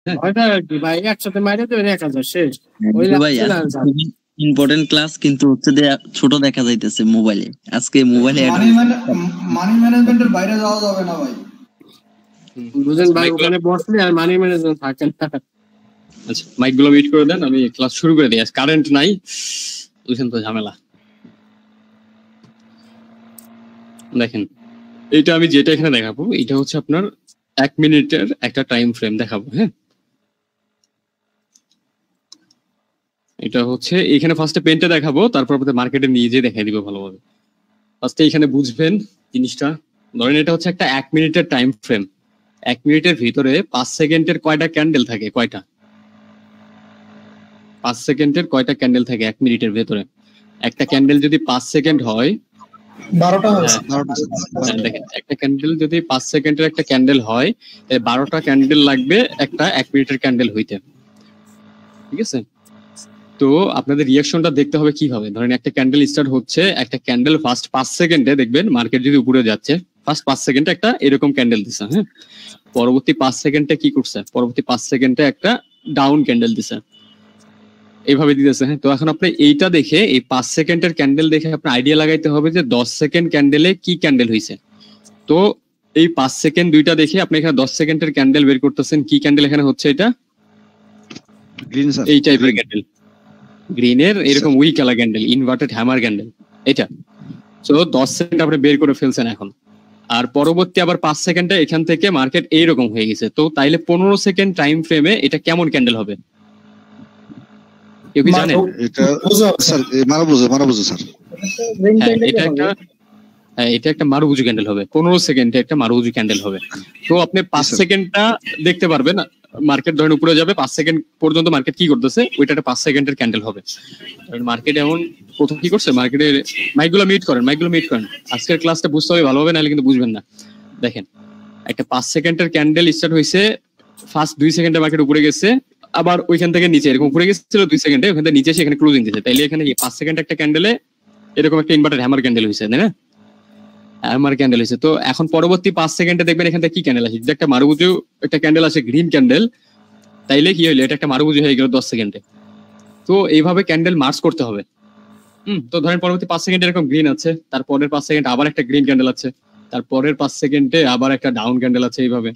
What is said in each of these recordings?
ওইটা কি ভাই একসাথে মাইরে দেবেন 1000 শেষ ওই ভাই খুবই ইম্পর্টেন্ট ক্লাস, কিন্তু হচ্ছে যে ছোট দেখা যাইতেছে মোবাইলে। আজকে মোবাইলে মানি ম্যানেজমেন্টের বাইরে যাওয়া যাবে না ভাই, বুঝেন ভাই, ওখানে বসলে আর মানি ম্যানেজমেন্ট থাকে না। আচ্ছা মাইক গুলো মিউট করে দেন, আমি ক্লাস শুরু করে দিই। কারেন্ট নাই, বুঝছেন তো ঝামেলা। দেখেন এটা আমি যেটা এখানে দেখাবো এটা হচ্ছে আপনার 1 মিনিটের একটা টাইম ফ্রেম দেখাবো। হ্যাঁ, এটা হচ্ছে এখানে ফার্স্টে পেনটা দেখাবো, তারপর আপনাদের মার্কেটে নিয়ে যেয়ে দেখাই দিব ভালোভাবে। ফার্স্টে এখানে বুঝবেন জিনিসটা। ধরেন এটা হচ্ছে একটা 1 মিনিটের টাইম ফ্রেম। 1 মিনিটের ভিতরে 5 সেকেন্ডের কয়টা ক্যান্ডেল থাকে? কয়টা? 5 সেকেন্ডের কয়টা ক্যান্ডেল থাকে 1 মিনিটের ভেতরে? একটা ক্যান্ডেল যদি 5 সেকেন্ড হয়, 12টা। দেখেন একটা ক্যান্ডেল যদি 5 সেকেন্ডের একটা ক্যান্ডেল হয়, তাহলে 12টা ক্যান্ডেল লাগবে একটা 1 মিনিটের ক্যান্ডেল হইতে। ঠিক আছে, তো আপনাদের রিঅ্যাকশনটা দেখতে হবে কিভাবে। ধরেন একটা ক্যান্ডেল স্টার্ট হচ্ছে, একটা ক্যান্ডেল ফার্স্ট 5 সেকেন্ডে দেখবেন মার্কেট যদি উপরে যাচ্ছে, ফার্স্ট 5 সেকেন্ডে একটা এরকম ক্যান্ডেল দিছে। হ্যাঁ, পরবর্তী 5 সেকেন্ডে কি করছে? পরবর্তী 5 সেকেন্ডে একটা ডাউন ক্যান্ডেল দিছে, এইভাবে দিতেছে। হ্যাঁ, তো এখন আপনি এইটা দেখে, এই 5 সেকেন্ডের ক্যান্ডেল দেখে আপনার আইডিয়া লাগাইতে হবে যে 10 সেকেন্ড ক্যান্ডেলে কি ক্যান্ডেল হয়েছে। তো এই 5 সেকেন্ড দুইটা দেখে আপনি এখানে 10 সেকেন্ডের ক্যান্ডেল বের করতেছেন। কি ক্যান্ডেল এখানে হচ্ছে? এটা গ্রিন, এই টাইপের ক্যান্ডেল, গ্রিনের এরকম weak colour candle, inverted hammer candle এটা। তো 10 সেকেন্ড আপনি বের করে ফেলছেন এখন। আর পরবর্তী আবার 5 সেকেন্ডে এখান থেকে মার্কেট এইরকম হয়ে গেছে। তো তাইলে 15 সেকেন্ড টাইম ফ্রেমে এটা কেমন ক্যান্ডেল হবে? কেউ কি জানেন? এটা স্যার মারুবুজু স্যার। এটা একটা মারুবুজু ক্যান্ডেল হবে। 15 সেকেন্ডে একটা মারুবুজু ক্যান্ডেল হবে। তো আপনি 5 সেকেন্ডটা দেখতে পারবেন, মার্কেট ধরেন উপরে যাবে, 5 সেকেন্ড পর্যন্ত মার্কেট কি করতেছে ওইটা একটা 5 সেকেন্ডের ক্যান্ডেল হবে। মার্কেট এমন প্রথম কি করছে, মার্কেটের মাইকগুলো মিউট করেন, আজকের ক্লাসটা বুঝতে হবে ভালোভাবে, নাহলে কিন্তু বুঝবেন না। দেখেন একটা 5 সেকেন্ডের ক্যান্ডেল স্টার্ট হয়েছে, ফার্স্ট 2 সেকেন্ডে মার্কেট উপরে গেছে, আবার ওইখান থেকে নিচে এরকম উপরে গেছিল 2 সেকেন্ডে, ওখান থেকে নিচে এসে এখানে ক্লোজিং দিয়েছে। তাইলে এখানে 5 সেকেন্ড একটা ক্যান্ডেলে এরকম একটা ইনভার্টেড হ্যামার ক্যান্ডেল হয়েছে, তাই না? হ্যামার ক্যান্ডেল হয়েছে। তো এখন পরবর্তী 5 সেকেন্ডে দেখবেন এখান থেকে কি ক্যান্ডেল আছে, যদি একটা মারুবুজু একটা ক্যান্ডেল আছে গ্রিন ক্যান্ডেল, তাইলে কি হইলো, এটা একটা মারুবুজু হয়ে গেল 10 সেকেন্ডে। তো এইভাবে ক্যান্ডেল মার্চ করতে হবে। তো ধরেন পরবর্তী 5 সেকেন্ডে এরকম গ্রিন আছে, তারপরের 5 সেকেন্ড আবার একটা গ্রিন ক্যান্ডেল আছে, তারপরের 5 সেকেন্ডে আবার একটা ডাউন ক্যান্ডেল আছে। এইভাবে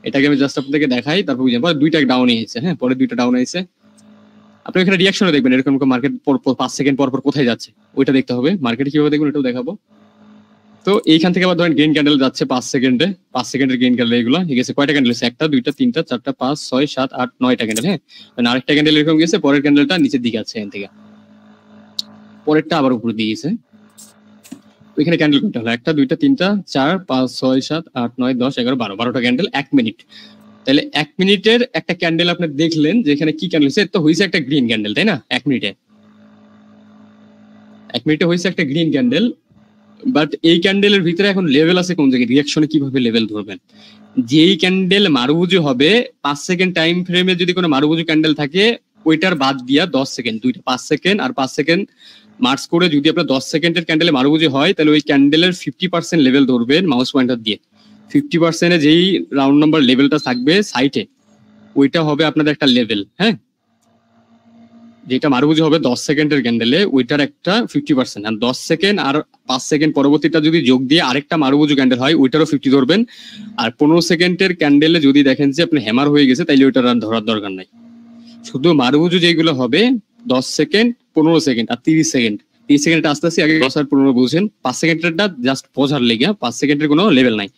এটাকে আমি জাস্ট আপনাদেরকে দেখাই, তারপর বুঝেন। পরে দুইটা ডাউন হয়েছে, হ্যাঁ, পরে দুইটা ডাউন হয়েছে। আপনি এখানে রিঅ্যাকশনে দেখবেন এরকম মার্কেট 5 সেকেন্ড পর পর কোথায় যাচ্ছে ওইটা দেখতে হবে। মার্কেট কিভাবে দেখবেন এটাও দেখাবো। তো এইখান থেকে আবার ধরেন গ্রিন ক্যান্ডেল যাচ্ছে 5 সেকেন্ডে, 5 সেকেন্ডের গ্রিন ক্যান্ডেল এগুলো গেছে। কয়টা ক্যান্ডেল আছে? 1টা 2টা 3টা 4টা 5 6 7 8 9টা ক্যান্ডেল। হ্যাঁ, আরেকটা ক্যান্ডেল এরকম গেছে, পরের ক্যান্ডেলটা নিচের দিকে আছে, এখান থেকে পরেরটা আবার উপরে দিয়ে গেছে। ওইখানে ক্যান্ডেল কয়টা হলো? 1টা 2টা 3টা 4 5 6 7 8 9 10 11 12, 12টা ক্যান্ডেল 1 মিনিট। তাহলে 1 মিনিটের একটা ক্যান্ডেল আপনি দেখলেন যে এখানে কি ক্যান্ডেল হয়েছে, তো হয়েছে একটা গ্রিন ক্যান্ডেল, তাই না? 1 মিনিটে হয়েছে একটা গ্রিন ক্যান্ডেল। বাট এই ক্যান্ডেলের ভিতরে এখন লেভেল আছে কোন জায়গায়, রিঅ্যাকশনে কিভাবে লেভেল ধরবেন। যেই ক্যান্ডেল মারুবুজু হবে 5 সেকেন্ড টাইম ফ্রেমে যদি কোনো মারুবুজু ক্যান্ডেল থাকে, ওইটার বাদ দিয়া 10 সেকেন্ড, দুইটা 5 সেকেন্ড আর 5 সেকেন্ড মার্চ করে যদি আপনার 10 সেকেন্ডের ক্যান্ডেলে মারুবুজু হয়, তাহলে ওই ক্যান্ডেলের 50% লেভেল ধরবেন মাউস পয়েন্টার দিয়ে। 50% যেই রাউন্ড নাম্বার লেভেলটা থাকবে সাইটে, ওইটা হবে আপনাদের একটা লেভেল। হ্যাঁ, যেটা মারুবুজু হবে 10 সেকেন্ডের ক্যান্ডেলে, ওইটার একটা 50%। আর 10 সেকেন্ড আর 5 সেকেন্ড পরবর্তীটা যদি যোগ দিয়ে আরেকটা মারুবুজু ক্যান্ডেল হয়, ওইটারও 50 ধরবেন। আর 15 সেকেন্ডের ক্যান্ডেলে যদি দেখেন যে আপনি হ্যামার হয়ে গেছে, তাইলে ওইটার আর ধরার দরকার নাই। শুধু মারুবুজু যেগুলো হবে 10 সেকেন্ড 15 সেকেন্ড আর 30 সেকেন্ড। 30 সেকেন্ড আস্তে আস্তে আগে 10 আর 15 বুঝেন, 5 সেকেন্ডেরটা জাস্ট বোঝার লেগে, 5 সেকেন্ডের কোনো লেভেল নাই।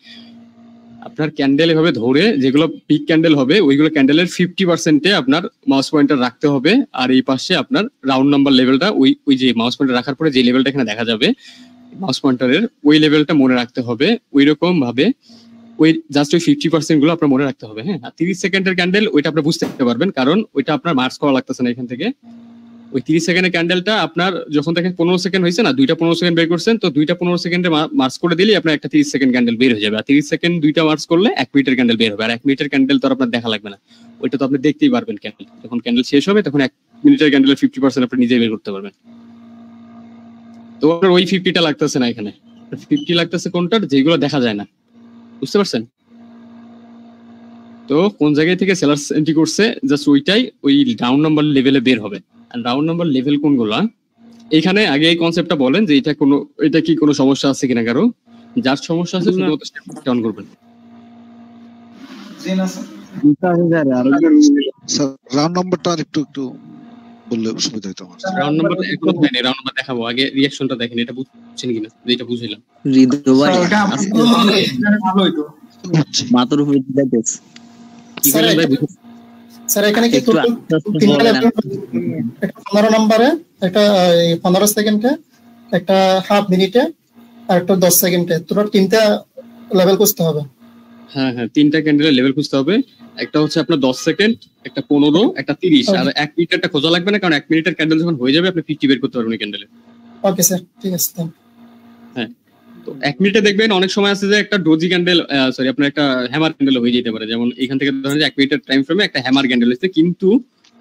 আপনার ক্যান্ডেল এভাবে ধরে যেগুলো পিক ক্যান্ডেল হবে, ওইগুলো ক্যান্ডেলের 50%-এ আপনার মাউস পয়েন্টার রাখতে হবে। আর এই পাশে আপনার রাউন্ড নাম্বার লেভেলটা, ওই যে মাউস পয়েন্টার রাখার পরে যে লেভেলটা এখানে দেখা যাবে মাউস পয়েন্টারের, ওই লেভেলটা মনে রাখতে হবে। ওই রকম ভাবে ওই জাস্ট ওই 50% গুলো আপনার মনে রাখতে হবে। হ্যাঁ, আর 30 সেকেন্ডের ক্যান্ডেল ওইটা আপনি বুঝতে পারবেন, কারণ ওইটা আপনার মার্চ করা লাগতেছে না এখান থেকে। ওই 30 সেকেন্ডের ক্যান্ডেলটা আপনার যখন দেখেন 15 সেকেন্ড হয়েছে না, দুইটা 15 সেকেন্ড বের করছেন, তো দুইটা 15 সেকেন্ডে মার্চ করে দিলেই আপনার একটা 30 সেকেন্ড ক্যান্ডেল বের হয়ে যাবে। আর 30 সেকেন্ড দুইটা মার্চ করলে 1 মিনিটের ক্যান্ডেল বের হবে। আর 1 মিনিটের ক্যান্ডেল তো আপনার দেখা লাগবে না, ওইটা তো আপনি দেখতেই পারবেন। ক্যান্ডেল যখন ক্যান্ডেল শেষ হবে, তখন 1 মিনিটের ক্যান্ডেলের 50% আপনি নিজেই বের করতে পারবেন। তো আপনার ওই 50টা লাগতেছে না এখানে, 50 লাগতেছে কোনটার, যেগুলো দেখা যায় না। বুঝতে পারছেন? তো কোন জায়গায় থেকে সেলার্স এন্ট্রি করছে জাস্ট ওইটাই ওই রাউন্ড নাম্বার লেভেলে বের হবে। আর রাউন্ড নাম্বার লেভেল কোনগুলা, এখানে আগে এই কনসেপ্টটা বলেন যে এটা কি কোনো সমস্যা আছে কিনা কারো, যার সমস্যা আছে শুধুমাত্র অন করবেন। জি না স্যার। স্যার রাউন্ড নাম্বারটা আর একটু বললে সুবিধা হতো আমার। রাউন্ড নাম্বার এখনো দেয়নি, রাউন্ড নাম্বার দেখাবো, আগে রিঅ্যাকশনটা দেখেন, এটা বুঝছেন কিনা যেটা বুঝাইলাম। হৃদয় ভাই স্যার, ওটা আমাদের ভালো হইতো। মাথার উপরে দিতেছে। কি বলেন ভাই? স্যার এখানে কি একটু টোটাল আস্তে আস্তে তিনটা বলেন। লেভেল, একটা 15 নম্বরে, একটা 15 সেকেন্ডে, একটা হাফ মিনিটে, আর একটা 10 সেকেন্ডে, টোটাল তিনটা লেভেল করতে হবে। হ্যাঁ হ্যাঁ, তিনটা ক্যান্ডেলের লেভেল খুঁজতে হবে। একটা হচ্ছে আপনার 10 সেকেন্ড, একটা 15, একটা 30, আর 1 মিনিটেরটা খোঁজা লাগবে না, কারণ 1 মিনিটের ক্যান্ডেল যখন হয়ে যাবে আপনি 50 বের করতে পারবেন ক্যান্ডেলে। ওকে স্যার, ঠিক আছে। হ্যাঁ, তো 1 মিনিটে দেখবেন অনেক সময় আছে যে একটা ডোজি ক্যান্ডেল, সরি আপনার একটা হ্যামার ক্যান্ডেল হয়ে যেতে পারে। যেমন এখান থেকে ধরেন যে 1 মিনিটের টাইম ফ্রেমে একটা হ্যামার ক্যান্ডেল হচ্ছে, কিন্তু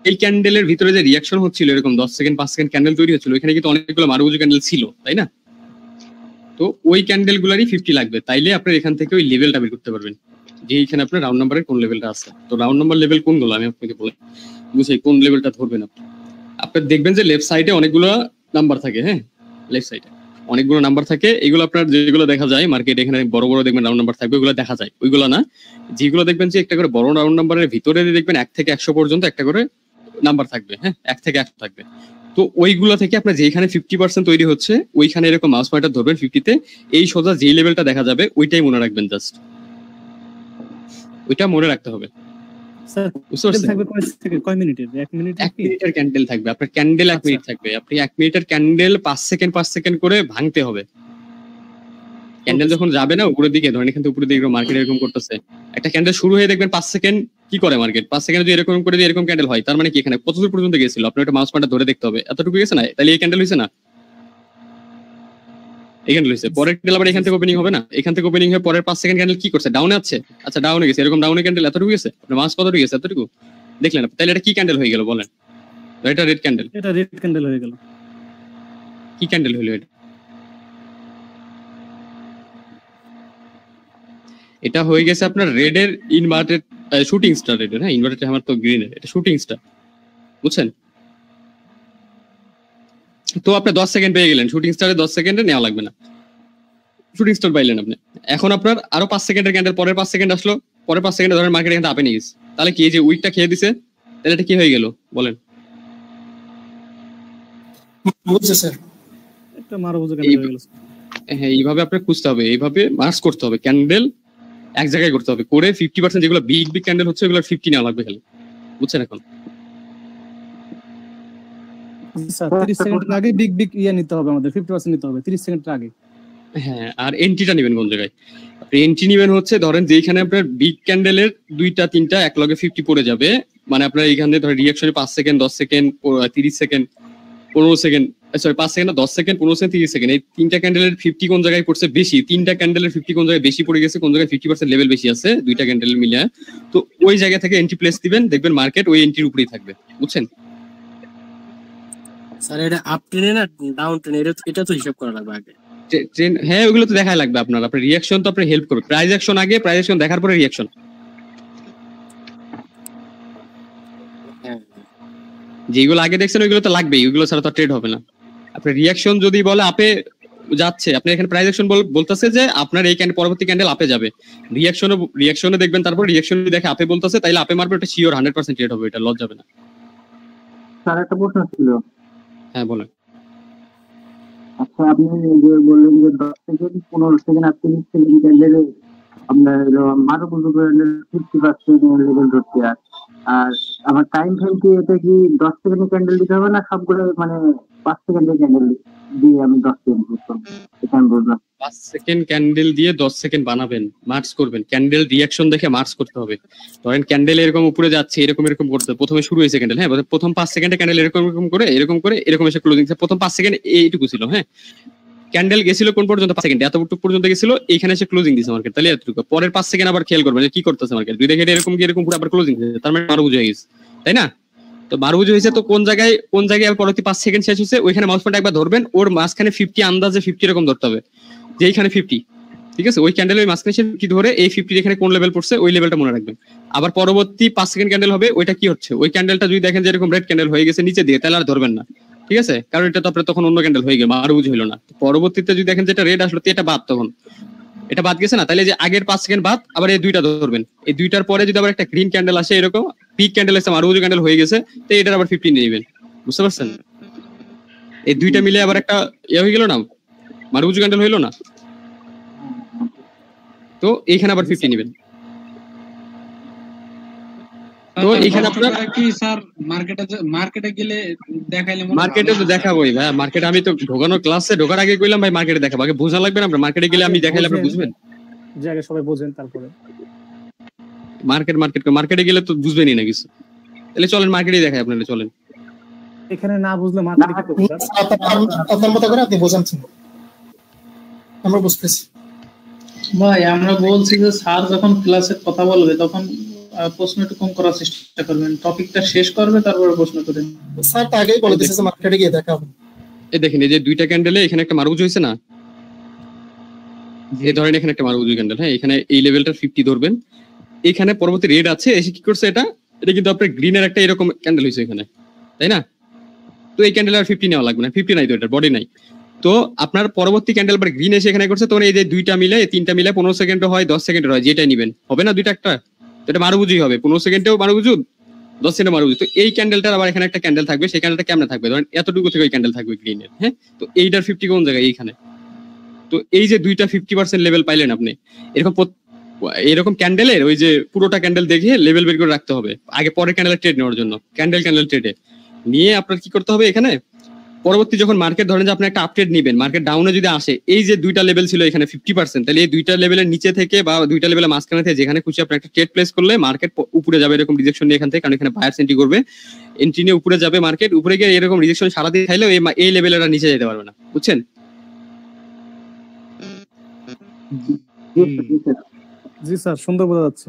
এই ক্যান্ডেলের ভিতরে যে রিঅ্যাকশন হচ্ছিল এরকম 10 সেকেন্ড 5 সেকেন্ড ক্যান্ডেল তৈরি হচ্ছিল, এখানে কিন্তু অনেকগুলো মারুবুজু ক্যান্ডেল ছিল, তাই না? তো ওই ক্যান্ডেল গুলারই 50 লাগবে, তাইলে আপনার এখান থেকে ওই লেভেলটা বের করতে পারবেন যে এইখানে আপনার রাউন্ড নাম্বারের কোন লেভেলটা আছে। তো রাউন্ড নাম্বার লেভেল কোনগুলো আমি আপনাকে বলে বুঝাই, কোন লেভেলটা ধরবেন আপনি। আপনার দেখবেন যে লেফট সাইডে অনেকগুলো নাম্বার থাকে, হ্যাঁ লেফট সাইডে অনেকগুলো নাম্বার থাকে, এগুলো আপনার যেগুলো দেখা যায় মার্কেট, এখানে বড় বড় দেখবেন রাউন্ড নাম্বার থাকবে, ওগুলো দেখা যায়। ওইগুলো না, যেগুলো দেখবেন যে একটা করে বড় রাউন্ড নাম্বারের ভিতরে দেখবেন 1 থেকে 100 পর্যন্ত একটা করে নাম্বার থাকবে, হ্যাঁ 1 থেকে 100 থাকবে। তো ওইগুলো থেকে আপনার যেখানে 50% তৈরি হচ্ছে ওইখানে এরকম মাউস পয়েন্টার ধরবেন 50-তে, এই সোজা যেই লেভেলটা দেখা যাবে ওইটাই মনে রাখবেন, জাস্ট ওইটা মনে রাখতে হবে। স্যার বুঝতে পারছেন? থাকবে কয় মিনিটের? 1 মিনিট 1 মিনিটের ক্যান্ডেল থাকবে আপনার, ক্যান্ডেল 1 মিনিট থাকবে, আপনি 1 মিনিটের ক্যান্ডেল 5 সেকেন্ড করে ভাঙতে হবে। ক্যান্ডেল যখন যাবে না উপরের দিকে, ধরেন এখান থেকে উপরের দিকে মার্কেট এরকম করতেছে, একটা ক্যান্ডেল শুরু হয়ে দেখবেন 5 সেকেন্ড কি করে মার্কেট, 5 সেকেন্ড যদি এরকম করে এরকম ক্যান্ডেল হয়, তার মানে কি এখানে কতদূর পর্যন্ত গেছিল আপনার একটা মাউস পয়েন্টার ধরে দেখতে হবে। এতটুকু গেছে না, তাহলে এই ক্যান্ডেল হইছে না, এই ক্যান্ডেল হইছে। পরের ক্যান্ডেল আবার এখান থেকে ওপেনিং হবে না, এখান থেকে ওপেনিং হয়ে পরের 5 সেকেন্ড ক্যান্ডেল কি করছে, ডাউনে আছে, আচ্ছা ডাউনে গেছে, এরকম ডাউনে ক্যান্ডেল এতটুকু গেছে, আপনার মাউস কতটুকু গেছে, এতটুকু দেখলেন। তাহলে এটা কি ক্যান্ডেল হয়ে গেল বলেন? এটা রেড ক্যান্ডেল, এটা রেড ক্যান্ডেল হয়ে গেল। কি ক্যান্ডেল হলো এটা? এটা হয়ে গেছে আপনার রেড এর ইনভার্টেড শুটিং স্টার রেড এর, হ্যাঁ ইনভার্টেড আমার তো গ্রিন এর, এটা শুটিং স্টার, বুঝছেন? তো আপনি 10 সেকেন্ড পেয়ে গেলেন, শুটিং স্টারে 10 সেকেন্ডে নেওয়া লাগবে না, শুটিং স্টার পাইলেন আপনি। এখন আপনার আরো 5 সেকেন্ডের ক্যান্ডেল, পরের 5 সেকেন্ড আসলো, পরের 5 সেকেন্ডে ধরেন মার্কেট এখানে আপে নিয়ে গেছে, তাহলে কি এই যে উইকটা খেয়ে দিছে, তাহলে এটা কি হয়ে গেল বলেন? বুঝছে স্যার। একটা মারুবুজু ক্যান্ডেল হয়ে গেল। হ্যাঁ, এইভাবে আপনার খুঁজতে হবে, এইভাবে মার্কস করতে হবে, ক্যান্ডেল এক জায়গায় করতে হবে, করে 50% যেগুলো বিগ ক্যান্ডেল হচ্ছে ওগুলো 50 নেওয়া লাগবে খালি, বুঝছেন? এখন স্যার 30 সেকেন্ডের আগে বিগ ইয়ে নিতে হবে, আমাদের 50% নিতে হবে 30 সেকেন্ডের আগে। হ্যাঁ, আর এন্ট্রিটা নেবেন কোন জায়গায়? আপনি এন্ট্রি নেবেন হচ্ছে ধরেন যেখানে আপনার বিগ ক্যান্ডেলের 2টা 3টা এক লগে 50 পড়ে যাবে, মানে আপনার এইখানে ধরেন রিঅ্যাকশনে 5 second 10 second 30 second 15 second, sorry 5 second 10 second 15 second 30 second, এই 3টা ক্যান্ডেলের 50 কোন জায়গায় পড়ছে বেশি, 3টা ক্যান্ডেলের 50 কোন জায়গায় বেশি পড়ে গেছে, কোন জায়গায় 50% লেভেল বেশি আছে 2টা ক্যান্ডেল মিলে, তো ওই জায়গা থেকে এন্ট্রি প্লেস দিবেন, দেখবেন মার্কেট ওই এন্ট্রির উপরেই থাকবে, বুঝছেন? স্যার এটা আপ ট্রেনে না ডাউন ট্রেনে, এটা তো হিসাব করা লাগবে আগে। ট্রেন, হ্যাঁ ওইগুলো তো দেখাই লাগবে আপনার রিঅ্যাকশন তো আপনার হেল্প করবে, প্রাইস অ্যাকশন আগে, প্রাইস অ্যাকশন দেখার পরে রিঅ্যাকশন। যেগুলো আগে দেখছেন ওইগুলো তো লাগবেই, ওইগুলো ছাড়া তো ট্রেড হবে না। আপনার রিঅ্যাকশন যদি বলে আপে যাচ্ছে, আপনি এখানে প্রাইস অ্যাকশন বলতেছে যে আপনার এই পরবর্তী ক্যান্ডেল আপে যাবে, রিঅ্যাকশনে দেখবেন, তারপর রিঅ্যাকশন দেখে আপে বলতেছে, তাইলে আপে মারবে, ওটা শিওর 100% ট্রেড হবে, এটা লস যাবে না। স্যার একটা প্রশ্ন ছিল। হ্যাঁ বলেন। আচ্ছা আপনি যে বললেন যে 10 সেকেন্ড 15 সেকেন্ড আর 30 সেকেন্ড ক্যান্ডেলে আপনার মারুবুজু ক্যান্ডেল 50% লেভেল ধরতে, আর আমার টাইম ফ্রেম কি এটা কি 10 সেকেন্ডের ক্যান্ডেল দিতে হবে না সবগুলো, মানে 5 সেকেন্ডের ক্যান্ডেল দিয়ে আমি 10 সেকেন্ড করতাম, এটা আমি বললাম। 5 সেকেন্ড ক্যান্ডেল দিয়ে 10 সেকেন্ড বানাবেন, মার্কস করবেন, ক্যান্ডেল রিঅ্যাকশন দেখে মার্কস করতে হবে। ধরেন ক্যান্ডেল এরকম উপরে যাচ্ছে, এরকম করতে প্রথমে শুরু হয়েছে ক্যান্ডেল, হ্যাঁ প্রথম 5 সেকেন্ডে ক্যান্ডেল এরকম করে এরকম এসে ক্লোজিং, প্রথম 5 সেকেন্ড এইটুকু ছিল, হ্যাঁ ক্যান্ডেল গেছিল কোন পর্যন্ত 5 সেকেন্ড, এতটুকু পর্যন্ত গেছিল, এইখানে এসে ক্লোজিং দিছে মার্কেট, তাহলে এতটুকু। পরের 5 সেকেন্ড আবার খেয়াল করবেন যে কি করতেছে মার্কেট, দুই দেখে এরকম পুরো আবার ক্লোজিং দিছে, তার মানে মারুবুজু হয়ে গেছে, তাই না? তো মারুবুজু হয়েছে, তো কোন জায়গায় পরবর্তী 5 সেকেন্ড শেষ হয়েছে ওইখানে মাউস পয়েন্ট একবার ধরবেন, ওর মাঝখানে 50 আন্দাজে 50 এরকম ধরতে হবে, যে এইখানে 50, ঠিক আছে? ওই ক্যান্ডেল ওই মাঝখানে কি ধরে এই 50 এখানে কোন লেভেল পড়ছে ওই লেভেলটা মনে রাখবেন। আবার পরবর্তী 5 সেকেন্ড ক্যান্ডেল হবে, ওইটা কি হচ্ছে, ওই ক্যান্ডেলটা যদি দেখেন যে এরকম রেড ক্যান্ডেল হয়ে গেছে নিচে দিয়ে, তাহলে আর ধরবেন না, ঠিক আছে, কারণ এটা তো আপনার তখন অন্য ক্যান্ডেল হয়ে গেল, মারুবুজ হইলো না। পরবর্তীতে যদি দেখেন যে এটা রেড আসলো, এটা বাদ, তখন এটা বাদ গেছে না, তাহলে যে আগের 5 সেকেন্ড বাদ, আবার এই দুইটা ধরবেন, এই দুইটার পরে যদি আবার একটা গ্রিন ক্যান্ডেল আসে, এরকম পিক ক্যান্ডেল এসে মারুবুজ ক্যান্ডেল হয়ে গেছে, তো এটার আবার 15 নিয়ে নেবেন, বুঝতে পারছেন? এই দুইটা মিলে আবার একটা হয়ে গেল না, মারুবুজ ক্যান্ডেল হইলো না, তো এইখানে আবার 50 নেবেন। তো এইখানে আপনারা কি স্যার মার্কেটে গেলে দেখাইলে মার্কেটে তো দেখাবোই ভাই, মার্কেটে আমি তো ঢোকানোর ক্লাসে ঢোকার আগে কইলাম ভাই মার্কেটে দেখাবো, আগে বোঝা লাগবে না, আমরা মার্কেটে গেলে আমি দেখাইলে আপনি বুঝবেন, যে আগে সবাই বোঝেন তারপরে মার্কেটে গেলে তো বুঝবেনই না কিছু, তাহলে চলেন মার্কেটেই দেখাই আপনারা, চলেন। এখানে না বুঝলে মার্কেটে কি করব স্যার? আপনার মতো করে আপনি বোঝাচ্ছেন, আমরা বুঝতেছি ভাই। আমরা বলছি যে স্যার যখন ক্লাসে কথা বলবে তখন প্রশ্ন একটু কম করার চেষ্টা করবেন, টপিকটা শেষ করবে তারপরে প্রশ্ন করেন। স্যার তো আগেই বলে দিয়েছে যে মার্কেটে গিয়ে দেখাবো। এই দেখেন, এই যে দুইটা ক্যান্ডেলে এখানে একটা মারুবুজ হয়েছে না, এই ধরেন এখানে একটা মারুবুজ ক্যান্ডেল, হ্যাঁ, এখানে এই লেভেলটা 50 ধরবেন, এখানে পরবর্তী রেড আছে, এসে কি করছে এটা কিন্তু আপনার গ্রিনের একটা এরকম ক্যান্ডেল হয়েছে এখানে, তাই না? তো এই ক্যান্ডেল আর 50 নেওয়া লাগবে না, 50 নাই তো, এটার বডি নাই, তো আপনার পরবর্তী ক্যান্ডেল পর গ্রিন এসে এখানে করছে, তখন এই যে দুইটা মিলে, এই তিনটা মিলে 15 সেকেন্ড হয়, 10 সেকেন্ড হয়, যেটা নেবেন হবে না, দুইটা একটা, তো এটা মারুবুজই হবে, 15 সেকেন্ডেও মারুবুজু, 10 সেকেন্ডে মারুবুজু। তো এই ক্যান্ডেলটার আবার এখানে একটা ক্যান্ডেল থাকবে, সেই ক্যান্ডেলটা কেমনে থাকবে, ধরেন এতটুকু থেকে ওই ক্যান্ডেল থাকবে গ্রিনের, হ্যাঁ, তো এইটার 50 কোন জায়গায়, এইখানে। তো এই যে দুইটা 50% লেভেল পাইলেন আপনি, এরকম ক্যান্ডেলের ওই যে পুরোটা ক্যান্ডেল দেখে লেভেল বের করে রাখতে হবে, আগে পরের ক্যান্ডেলের ট্রেড নেওয়ার জন্য, ক্যান্ডেল ট্রেডে নিয়ে আপনার কি করতে হবে, এখানে পরবর্তী যখন মার্কেট ধরেন যে আপনি একটা আপট্রেড নেবেন, মার্কেট ডাউনে যদি আসে, এই যে দুইটা লেভেল ছিল এখানে 50%, তাহলে এই দুইটা লেভেলের নিচে থেকে বা দুইটা লেভেলের মাঝখানে থেকে যেখানে খুশি আপনি একটা ট্রেড প্লেস করলে মার্কেট উপরে যাবে, এরকম রিজেকশন নিয়ে এখান থেকে, কারণ এখানে বায়ার্স এন্ট্রি করবে, এন্ট্রি নিয়ে উপরে যাবে মার্কেট, উপরে গিয়ে এরকম রিজেকশন সারাদিন খাইলেও এই লেভেলের নিচে যেতে পারবে না, বুঝছেন? জি স্যার, সুন্দর বোঝা যাচ্ছে।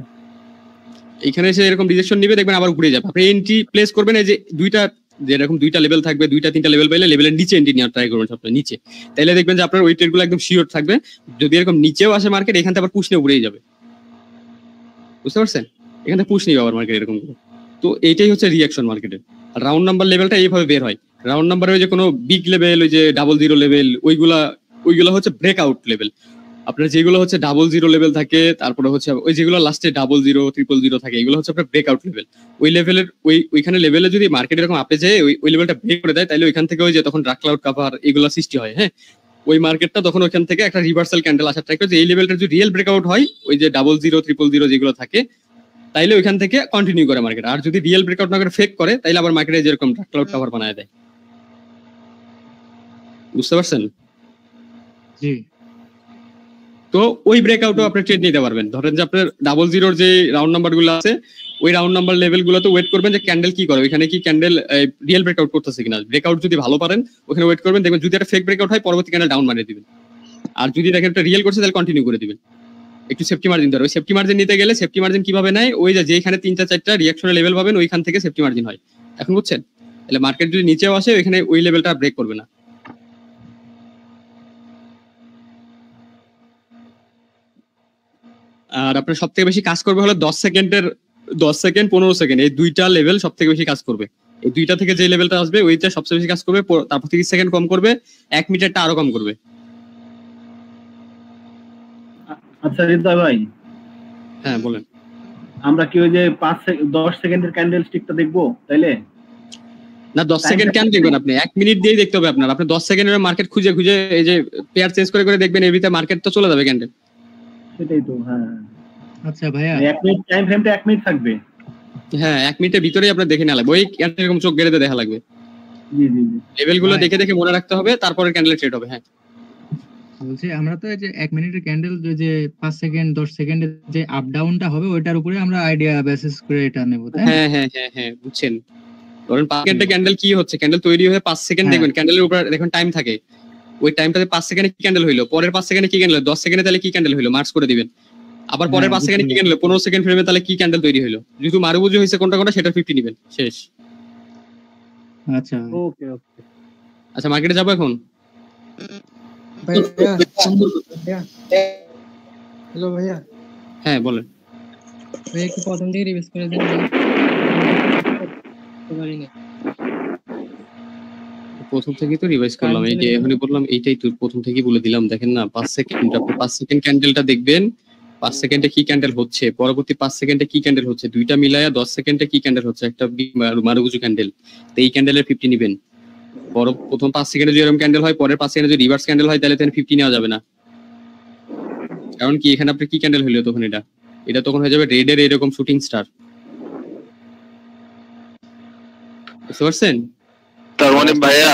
এখানে এসে এরকম রিজেকশন নিবে, দেখবেন আবার উপরে যাবে, আপনি এন্ট্রি প্লেস করবেন, এই যে যেরকম দুইটা লেভেল থাকবে, দুইটা তিনটা লেভেল পাইলে লেভেলের নিচে এন্ট্রি নেওয়ার ট্রাই করবেন আপনার নিচে, তাইলে দেখবেন যে আপনার ওই ট্রেড গুলো একদম শিওর থাকবে, যদি এরকম নিচেও আসে মার্কেট, এখান থেকে আবার পুশ নিয়ে উপরেই যাবে, বুঝতে পারছেন? এখান থেকে পুশ নিয়ে আবার মার্কেট এরকম। তো এইটাই হচ্ছে রিঅ্যাকশন মার্কেটের। রাউন্ড নাম্বার লেভেলটা এইভাবে বের হয়, রাউন্ড নাম্বারে ওই যে কোনো বিগ লেভেল, ওই যে 00 লেভেল, ওইগুলা হচ্ছে ব্রেকআউট লেভেল, আপনার যেগুলো হচ্ছে 00 লেভেল থাকে, তারপরে হচ্ছে ওই যেগুলো লাস্টে 00, 000 থাকে, এগুলো হচ্ছে আপনার ব্রেকআউট লেভেল। ওই লেভেলের ওইখানে লেভেলে যদি মার্কেট এরকম আপে যায়, ওই লেভেলটা ব্রেক করে দেয়, তাহলে ওইখান থেকে ওই যে তখন ডার্ক ক্লাউড কভার এগুলো সৃষ্টি হয়, হ্যাঁ, ওই মার্কেটটা তখন ওইখান থেকে একটা রিভার্সাল ক্যান্ডেল আসার ট্রাই করে, যে এই লেভেলটা যদি রিয়েল ব্রেকআউট হয়, ওই যে 00, 000 যেগুলো থাকে, তাইলে ওইখান থেকে কন্টিনিউ করে মার্কেট, আর যদি রিয়েল ব্রেকআউট না করে ফেক করে, তাইলে আবার মার্কেটে যেরকম ডার্ক ক্লাউড কভার বানায় দেয়, বুঝতে পারছেন? জি। তো ওই ব্রেকআউটও আপনি ট্রেড নিতে পারবেন, ধরেন যে আপনার 00 যে রাউন্ড নাম্বার গুলো আছে, ওই রাউন্ড নাম্বার লেভেল গুলোতে ওয়েট করবেন যে ক্যান্ডেল কি করে, ওইখানে কি ক্যান্ডেল রিয়েল ব্রেকআউট করতেছে কিনা, ব্রেকআউট যদি ভালো পারেন ওখানে ওয়েট করবেন, দেখবেন যদি একটা ফেক ব্রেকআউট হয়, পরবর্তী ক্যান্ডেল ডাউন মারিয়ে দিবেন, আর যদি দেখেন একটা রিয়েল করছে তাহলে কন্টিনিউ করে দিবেন, একটু সেফটি মার্জিন ধরে। ওই সেফটি মার্জিন নিতে গেলে সেফটি মার্জিন কিভাবে নেয়, ওই যে যেখানে 3-4টা রিঅ্যাকশনের লেভেল পাবেন ওইখান থেকে সেফটি মার্জিন হয়, এখন বুঝছেন? তাহলে মার্কেট যদি নিচেও আসে, ওইখানে ওই লেভেলটা ব্রেক করবে না। আর আপনার সব থেকে বেশি কাজ করবে হলো 10 সেকেন্ড, 15 সেকেন্ড, এই দুইটা লেভেল সব থেকে বেশি কাজ করবে। এই দুইটা থেকে যে লেভেলটা আসবে ওইটা সবচেয়ে বেশি কাজ করবে, তারপর 30 সেকেন্ড কম করবে, 1 মিনিটটা আরো কম করবে। আচ্ছা হৃদয় ভাই, হ্যাঁ বলেন। আমরা কি ওই যে 10 সেকেন্ডের ক্যান্ডেল স্টিকটা দেখবো তাইলে? না, 10 সেকেন্ড কেন দেখবেন আপনি, 1 মিনিট দিয়ে দেখতে হবে আপনার। আপনি 10 সেকেন্ডের মার্কেট খুঁজে এই যে পেয়ার চেঞ্জ করে দেখবেন, এর ভিতরে মার্কেট তো চলে যাবে ক্যান্ডেল। সেটাই তো, হ্যাঁ। আচ্ছা ভাইয়া, 1 মিনিট টাইম ফ্রেমটা 1 মিনিট থাকবে? হ্যাঁ, 1 মিনিটের ভিতরেই আপনার দেখে নেওয়া লাগবে, ওই এরকম চোখ গেড়ে দেখা লাগবে। জি জি জি, লেভেল গুলো দেখে মনে রাখতে হবে, তারপরে ক্যান্ডেল ট্রেড হবে। হ্যাঁ বলছি আমরা তো এই যে 1 মিনিটের ক্যান্ডেল যে 5 সেকেন্ড 10 সেকেন্ডের যে আপ ডাউনটা হবে, ওইটার উপরে আমরা আইডিয়া বেসিস করে এটা নেব, তাই? হ্যাঁ বুঝছেন। ধরেন 5 সেকেন্ডের ক্যান্ডেল কি হচ্ছে, ক্যান্ডেল তৈরি হয়ে 5 সেকেন্ড দেখবেন, ক্যান্ডেলের উপর দেখুন টাইম থাকে, ওই টাইমটাতে 5 সেকেন্ডে কি ক্যান্ডেল হইলো, পরের 5 সেকেন্ডে কি ক্যান্ডেল, 10 সেকেন্ডে তাহলে কি ক্যান্ডেল হইলো মার্কস করে দিবেন, আবার পরের 5 সেকেন্ডে কি ক্যান্ডেল, 15 সেকেন্ড ফ্রেমে তাহলে কি ক্যান্ডেল তৈরি হইলো, যেহেতু মারুবুজি হয়েছে কোনটা সেটা 50 নেবেন, শেষ। আচ্ছা ওকে। আচ্ছা মার্কেটে যাবো এখন। হ্যালো ভাইয়া, হ্যাঁ বলেন। একটু প্রথম থেকে রিভাইজ করে দেন প্রথম থেকে তো রিভাইজ করলাম, এই যে এখনই বললাম এইটাই তো প্রথম থেকেই বলে দিলাম। দেখেন না 5 সেকেন্ড, আপনি 5 সেকেন্ড ক্যান্ডেলটা দেখবেন, 5 সেকেন্ডে কি ক্যান্ডেল হচ্ছে, পরবর্তী 5 সেকেন্ডে কি ক্যান্ডেল হচ্ছে, দুইটা মিলায়া 10 সেকেন্ডে কি ক্যান্ডেল হচ্ছে, একটা মারুগুজু ক্যান্ডেল। তো এই ক্যান্ডেলের 50 নেবেন। প্রথম 5 সেকেন্ডে যদি এরকম ক্যান্ডেল হয়, পরের 5 সেকেন্ডে যদি রিভার্স ক্যান্ডেল হয়, তাহলে 50 নেওয়া যাবে না। কারণ কি এখানে আপনি কি ক্যান্ডেল হইলো তখন, এটা তখন হয়ে যাবে রেডের এরকম শুটিং স্টার। বুঝতে পারছেন? তার মানে ভাইয়া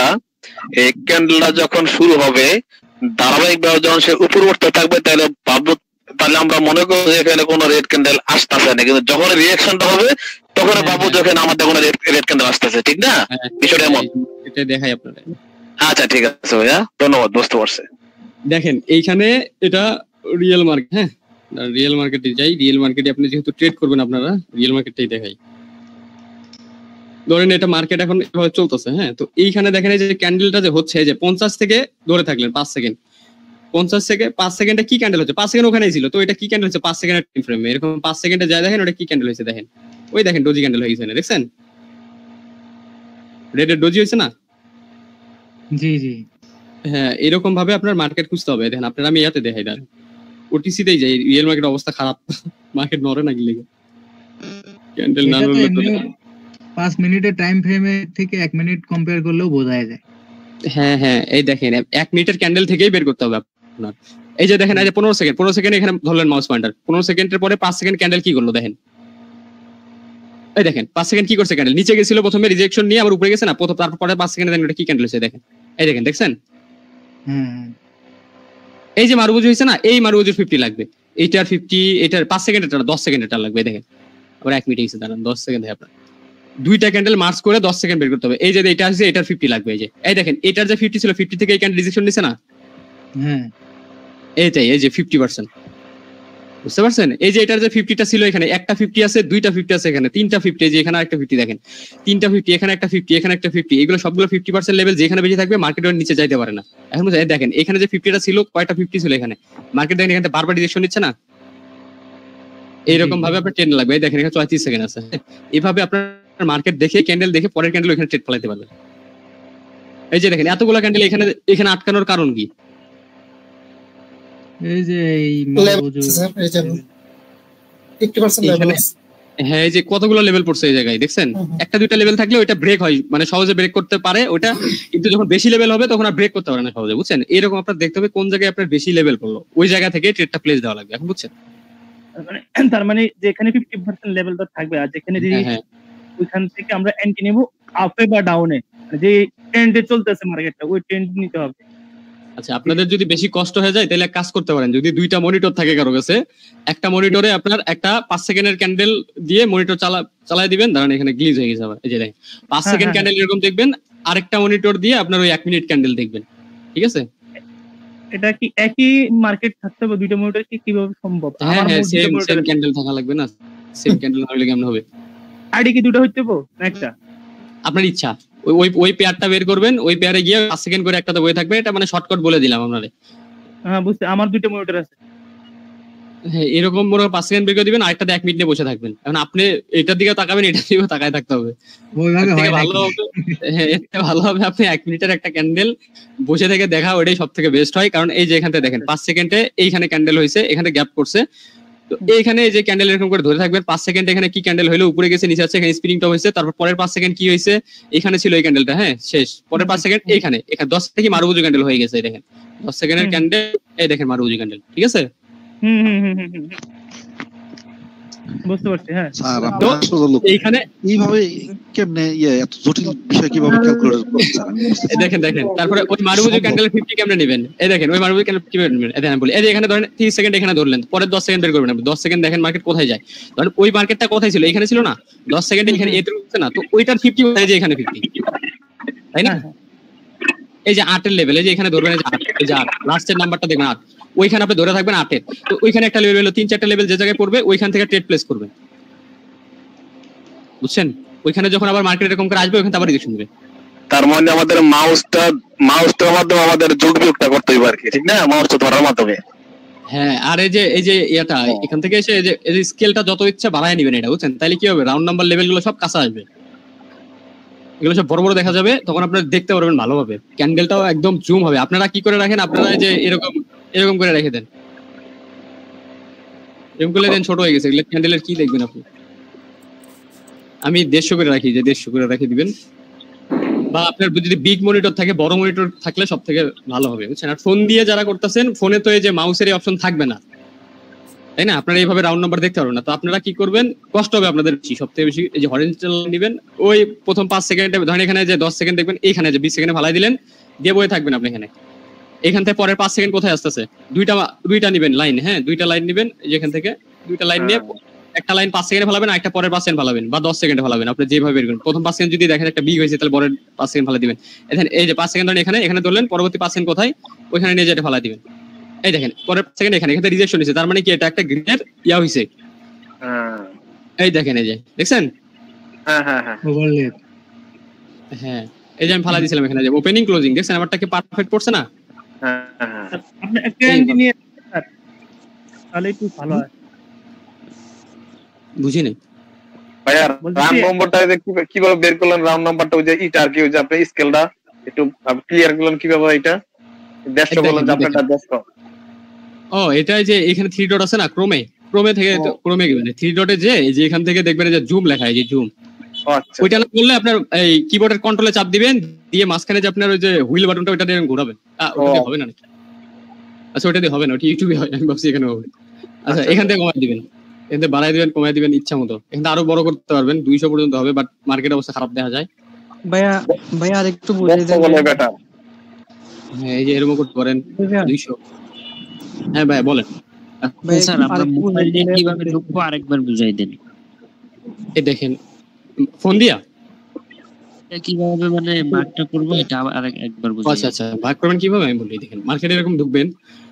এই ক্যান্ডেলটা যখন শুরু হবে ধারাবাহিকভাবে যখন সে উপর উঠতে থাকবে, তাহলে ভাববো, তাহলে আমরা মনে করবো যে এখানে কোনো রেড ক্যান্ডেল আসতেছে না, কিন্তু যখন রিঅ্যাকশনটা হবে তখন ভাববো যখন আমাদের কোনো রেড ক্যান্ডেল আসতেছে, ঠিক না? বিষয়টা এমন, এটা দেখাই আপনাদের। আচ্ছা ঠিক আছে ভাইয়া, ধন্যবাদ, বুঝতে পারছি। দেখেন এইখানে এটা রিয়েল মার্কেট, হ্যাঁ রিয়েল মার্কেটে যাই। রিয়েল মার্কেটে আপনি যেহেতু ট্রেড করবেন, আপনারা রিয়েল মার্কেটটাই দেখাই। ধরেন এটা মার্কেট এখন এভাবে চলতেছে, হ্যাঁ। তো এইখানে দেখেন এই যে ক্যান্ডেলটা যে হচ্ছে, যে 50 থেকে ধরে থাকলেন 5 সেকেন্ড, 50 থেকে 5 সেকেন্ডে কি ক্যান্ডেল হচ্ছে, 5 সেকেন্ড ওখানেই ছিল, তো এটা কি ক্যান্ডেল হচ্ছে 5 সেকেন্ডের টাইম ফ্রেমে, এরকম 5 সেকেন্ডে যায় দেখেন ওটা কি ক্যান্ডেল হয়েছে, দেখেন ওই দেখেন ডোজি ক্যান্ডেল হয়ে গেছে, দেখছেন রেডের ডোজি হয়েছে না? জি জি, হ্যাঁ এরকম ভাবে আপনার মার্কেট খুঁজতে হবে। দেখেন আপনার আমি ইয়াতে দেখাই, দেন ওটিসি তেই যাই, রিয়েল মার্কেট অবস্থা খারাপ, মার্কেট নড়ে না গিলে ক্যান্ডেল না নড়লে। 5 মিনিটের টাইম ফ্রেমে থেকে 1 মিনিট কম্পেয়ার করলেও বোঝা যায়। হ্যাঁ হ্যাঁ, এই দেখেন 1 মিনিটের ক্যান্ডেল থেকেই বের করতে হবে আপনার। এই যে দেখেন এই যে 15 সেকেন্ড এখানে ধরলেন মাউস পয়েন্টার, 15 সেকেন্ডের পরে 5 সেকেন্ড ক্যান্ডেল কি করলো দেখেন, এই দেখেন 5 সেকেন্ড কি করছে, ক্যান্ডেল নিচে গেছিল, প্রথমে রিজেকশন নিয়ে আবার উপরে গেছে না, তারপরে 5 সেকেন্ডে দেখেন এটা কি ক্যান্ডেল হয়েছে, দেখেন এই দেখেন, দেখছেন এই যে মারুবুজি হয়েছে না, এই মারুবুজির 50 লাগবে, এইটার 50, এটার 5 সেকেন্ডের 10 সেকেন্ডের লাগবে, দেখেন আবার 1 মিনিট গেছে, দাঁড়ান 10 সেকেন্ড আপনার দুইটা ক্যান্ডেল মার্চ করে 10 সেকেন্ড বের করতে হবে। এই যে এটা আছে, এটার 50 লাগবে, এই যে এই দেখেন এটার যে 50 ছিল, 50 থেকে এই ক্যান্ডেল রিজেকশন নিছে না, হ্যাঁ এইটাই, এই যে 50%, বুঝতে পারছেন? এই যে এটার যে 50টা ছিল, এখানে একটা 50 আছে, দুইটা 50 আছে, এখানে তিনটা 50, এই যে এখানে একটা 50, দেখেন তিনটা 50, এখানে একটা 50, এখানে একটা 50, এগুলো সবগুলো 50% লেভেল, যেখানে বেশি থাকবে মার্কেটের নিচে যাইতে পারে না। এখন দেখেন এখানে যে 50টা ছিল, কয়টা 50 ছিল এখানে, মার্কেট দেখেন এখানে বারবার রিজেকশন নিচ্ছে না, এইরকম ভাবে আপনার ট্রেন্ড লাগবে। দেখেন এখানে 34 সেকেন্ড আছে, এইভাবে আপনার মার্কেট দেখে ক্যান্ডেল দেখে পরের ক্যান্ডেল এখানে ট্রেড ফলাইতে পারবে। এই যে দেখেন এতগুলো ক্যান্ডেল এখানে আটকানোর কারণ কি, এই যে এই 50% লেভেল, হ্যাঁ এই যে কতগুলো লেভেল পড়ছে এই জায়গায়, দেখছেন একটা দুইটা লেভেল থাকলে ওইটা ব্রেক হয়, মানে সহজে ব্রেক করতে পারে ওটা, কিন্তু যখন বেশি লেভেল হবে তখন আর ব্রেক করতে পারে না সহজে, বুঝছেন? এরকম আপনার দেখতে হবে কোন জায়গায় আপনার বেশি লেভেল পড়লো, ওই জায়গা থেকে ট্রেডটা প্লেস দেওয়া লাগবে, এখন বুঝছেন? তার মানে যেখানে 50% লেভেলটা থাকবে আর যেখানে যদি ওইখান থেকে আমরা এন্ট্রি নেব আপে বা ডাউনে, যে ট্রেন্ডে চলতেছে মার্কেটটা ওই ট্রেন্ড নিতে হবে। আচ্ছা আপনাদের যদি বেশি কষ্ট হয়ে যায় তাহলে কাজ করতে পারেন, যদি দুইটা মনিটর থাকে কারো কাছে, একটা মনিটরে আপনার একটা 5 সেকেন্ডের ক্যান্ডেল দিয়ে মনিটর চালাই দিবেন, দাঁড়ান এখানে গ্লিচ হয়ে গেছে আবার, এই যে দেখেন 5 সেকেন্ড ক্যান্ডেল এরকম দেখবেন, আরেকটা মনিটর দিয়ে আপনার ওই 1 মিনিট ক্যান্ডেল দেখবেন, ঠিক আছে? এটা কি একই মার্কেট থাকতে হবে দুইটা মনিটর, কি কিভাবে সম্ভব? হ্যাঁ হ্যাঁ, সেম ক্যান্ডেল থাকা লাগবে না, সেম ক্যান্ডেল না হলে কেমন হবে? আইডি কি দুটো হইতে হবে না একটা? আপনার ইচ্ছা, ওই পেয়ারটা বের করবেন, ওই পেয়ারে গিয়ে 5 সেকেন্ড করে একটাতে বয়ে থাকবে, এটা মানে শর্টকাট বলে দিলাম আপনাদের। হ্যাঁ বুঝতে, আমার দুইটা মনিটর আছে, হ্যাঁ এরকম মনে 5 সেকেন্ড বের করে দিবেন, আরেকটাতে 1 মিনিট নিয়ে বসে থাকবেন। এখন আপনি এটার দিকে তাকাবেন, এটার দিকে তাকায় থাকতে হবে, ভালো হবে আপনি 1 মিনিটের একটা ক্যান্ডেল বসে থেকে দেখা, ওইটাই সব থেকে বেস্ট হয়। কারণ এই যে এখান থেকে দেখেন 5 সেকেন্ডে এইখানে ক্যান্ডেল হয়েছে, এখানে গ্যাপ করছে, তো এইখানে এই যে ক্যান্ডেল এরকম করে ধরে থাকবেন, 5 সেকেন্ড এখানে কি ক্যান্ডেল হলো, উপরে গেছে নিচে আছে, এখানে স্পিনিং টপ হয়েছে, তারপর পরের 5 সেকেন্ড কি হয়েছে, এখানে ছিল এই ক্যান্ডেলটা, হ্যাঁ শেষ, পরের 5 সেকেন্ড এখানে 10 থেকে মারুবুজি ক্যান্ডেল হয়ে গেছে, দেখেন 10 সেকেন্ডের ক্যান্ডেল, এই দেখেন মারুবুজি ক্যান্ডেল, ঠিক আছে? বুঝতে পারছি। হ্যাঁ স্যার আপনারা এইখানে এইভাবে কেমনে এত জটিল বিষয় কিভাবে ক্যালকুলেট করছেন? দেখেন তারপরে ওই মারুবুজি ক্যান্ডেলের 50 কেমনে নেবেন, এই দেখেন ওই মারুবুজি ক্যান্ডেল কিভাবে নেবেন, এই দেখেন বলি, এই এখানে ধরেন 30 সেকেন্ড এখানে ধরলেন, পরে 10 সেকেন্ড বের করবেন, 10 সেকেন্ড দেখেন মার্কেট কোথায় যায়, ধরেন ওই মার্কেটটা কোথায় ছিল, এখানে ছিল না, 10 সেকেন্ডে এখানে এতে উঠছে না, তো ওইটার 50 হয়ে যায় এখানে 50, তাই না? এই যে 8 এর লেভেল, এই যে এখানে ধরবেন, এই যে 8 লাস্টের নাম্বারটা দেখবেন 8, ওইখানে আপনি ধরে থাকবেন 8 এর, তো ওইখানে একটা লেভেল হলো 3-4টা লেভেল যে জায়গায় পড়বে ওইখান থেকে ট্রেড প্লেস করবেন, বুঝছেন? ওইখানে যখন আবার মার্কেট এরকম করে আসবে ওইখানে আবার রিজেকশন দিবে। তার মানে আমাদের মাউসটার মাধ্যমে আমাদের যোগ বিয়োগটা করতে হবে আর কি, ঠিক না? মাউসটা ধরার মাধ্যমে। হ্যাঁ, আর এই যে এটা এখান থেকে এসে এই যে স্কেলটা যত ইচ্ছা বাড়ায় নেবেন এটা, বুঝছেন? তাহলে কি হবে, রাউন্ড নাম্বার লেভেল গুলো সব কাছে আসবে, এগুলো সব বড় বড় দেখা যাবে, তখন আপনারা দেখতে পারবেন ভালোভাবে। ক্যান্ডেলটাও একদম জুম হবে। আপনারা কি করে রাখেন, আপনারা যে এরকম করে রেখে দেন, এরকম করলে দেন ছোট হয়ে গেছে, এগুলো ক্যান্ডেলের কি দেখবেন আপনি? আমি 150 করে রাখি, যে 150 করে রেখে দিবেন, বা আপনার যদি বিগ মনিটর থাকে, বড় মনিটর থাকলে সব থেকে ভালো হবে, বুঝছেন? আর ফোন দিয়ে যারা করতেছেন, ফোনে তো এই যে মাউসের এই অপশন থাকবে না, তাই না? আপনারা এইভাবে রাউন্ড নাম্বার দেখতে পারবেন না। তো আপনারা কি করবেন, কষ্ট হবে আপনাদের সবথেকে বেশি, এই যে হরিজন্টাল নেবেন, ওই প্রথম 5 সেকেন্ডে ধরেন, এখানে যে 10 সেকেন্ড দেখবেন, এইখানে যে 20 সেকেন্ডে ফালাই দিলেন, দিয়ে বয়ে থাকবেন আপনি এখানে। এখান থেকে পরের 5 সেকেন্ড কোথায় আসতেছে, দুইটা নিবেন লাইন, হ্যাঁ 2টা লাইন নিবেন, যেখান থেকে 2টা লাইন নিয়ে একটা লাইন 5 সেকেন্ডে ফালাবেন, আর একটা পরের 5 সেকেন্ড ফালাবেন, বা 10 সেকেন্ডে ফালাবেন, আপনি যেভাবে বের করেন। প্রথম 5 সেকেন্ড যদি দেখেন একটা বিগ হয়েছে, তাহলে পরের 5 সেকেন্ড ফালা দিবেন। এখানে এই যে 5 সেকেন্ড ধরেন এখানে ধরলেন, পরবর্তী 5 সেকেন্ড কোথায়, ওইখানে নিয়ে যেটা ফালা দিবেন। এই দেখেন পরের সেকেন্ড এখানে রিজেকশন হয়েছে, তার মানে কি এটা একটা গ্রিনের ইয়া হয়েছে। এই দেখেন, এই যে দেখছেন, হ্যাঁ এই যে আমি ফালা দিয়েছিলাম এখানে, যে ওপেনিং ক্লোজিং দেখছেন, আমারটা কি পারফেক্ট পড়ছে না? আপনি একটা ইঞ্জিনিয়ার, তাহলে একটু ভালো হয়। বুঝি নাই ভাইয়া, রাউন্ড নাম্বারটা কিভাবে বের করলেন? রাউন্ড নাম্বারটা ওই যে ইটা আর কি, ওই যে আপনি স্কেলটা একটু ক্লিয়ার করলেন কিভাবে? এটা 150 বলেন যে আপনারটা 150। ও, এটা যে এখানে 3 ডট আছে না, ক্রোমে থেকে ক্রোমে গেবেন 3 ডটে, যে এখান থেকে দেখবেন যে জুম লেখা, এই যে জুম, ওইটা না করলে আপনার এই কিবোর্ডের কন্ট্রোলে চাপ দিবেন, দিয়ে মাঝখানে যে আপনার ওই যে হুইল বাটনটা, ওইটা দিয়ে ঘোরাবেন। ওটা হবে না নাকি? আচ্ছা, ওটা দিয়ে হবে না, ওটা ইউটিউবে হয়, আমি ভাবছি এখানে হবে। আচ্ছা, এখান থেকে কমাই দিবেন, এখান থেকে বাড়াই দিবেন, কমাই দিবেন ইচ্ছা মতো। এখান থেকে আরো বড় করতে পারবেন, 200 পর্যন্ত হবে, বাট মার্কেট অবস্থা খারাপ দেখা যায়। ভাইয়া আর একটু বুঝিয়ে দেন। হ্যাঁ, এই যে এরকম করতে পারেন 200। হ্যাঁ ভাই বলেন। স্যার আমরা মোবাইল দিয়ে কিভাবে ঢুকবো আরেকবার বুঝাই দেন। এই দেখেন, ফোন দিয়া কিভাবে মানে ভাগটা করবো, এটা আরেকবার বুঝাই। আচ্ছা, ভাগ করবেন কিভাবে আমি বলি। দেখেন, মার্কেটে এরকম ঢুকবেন,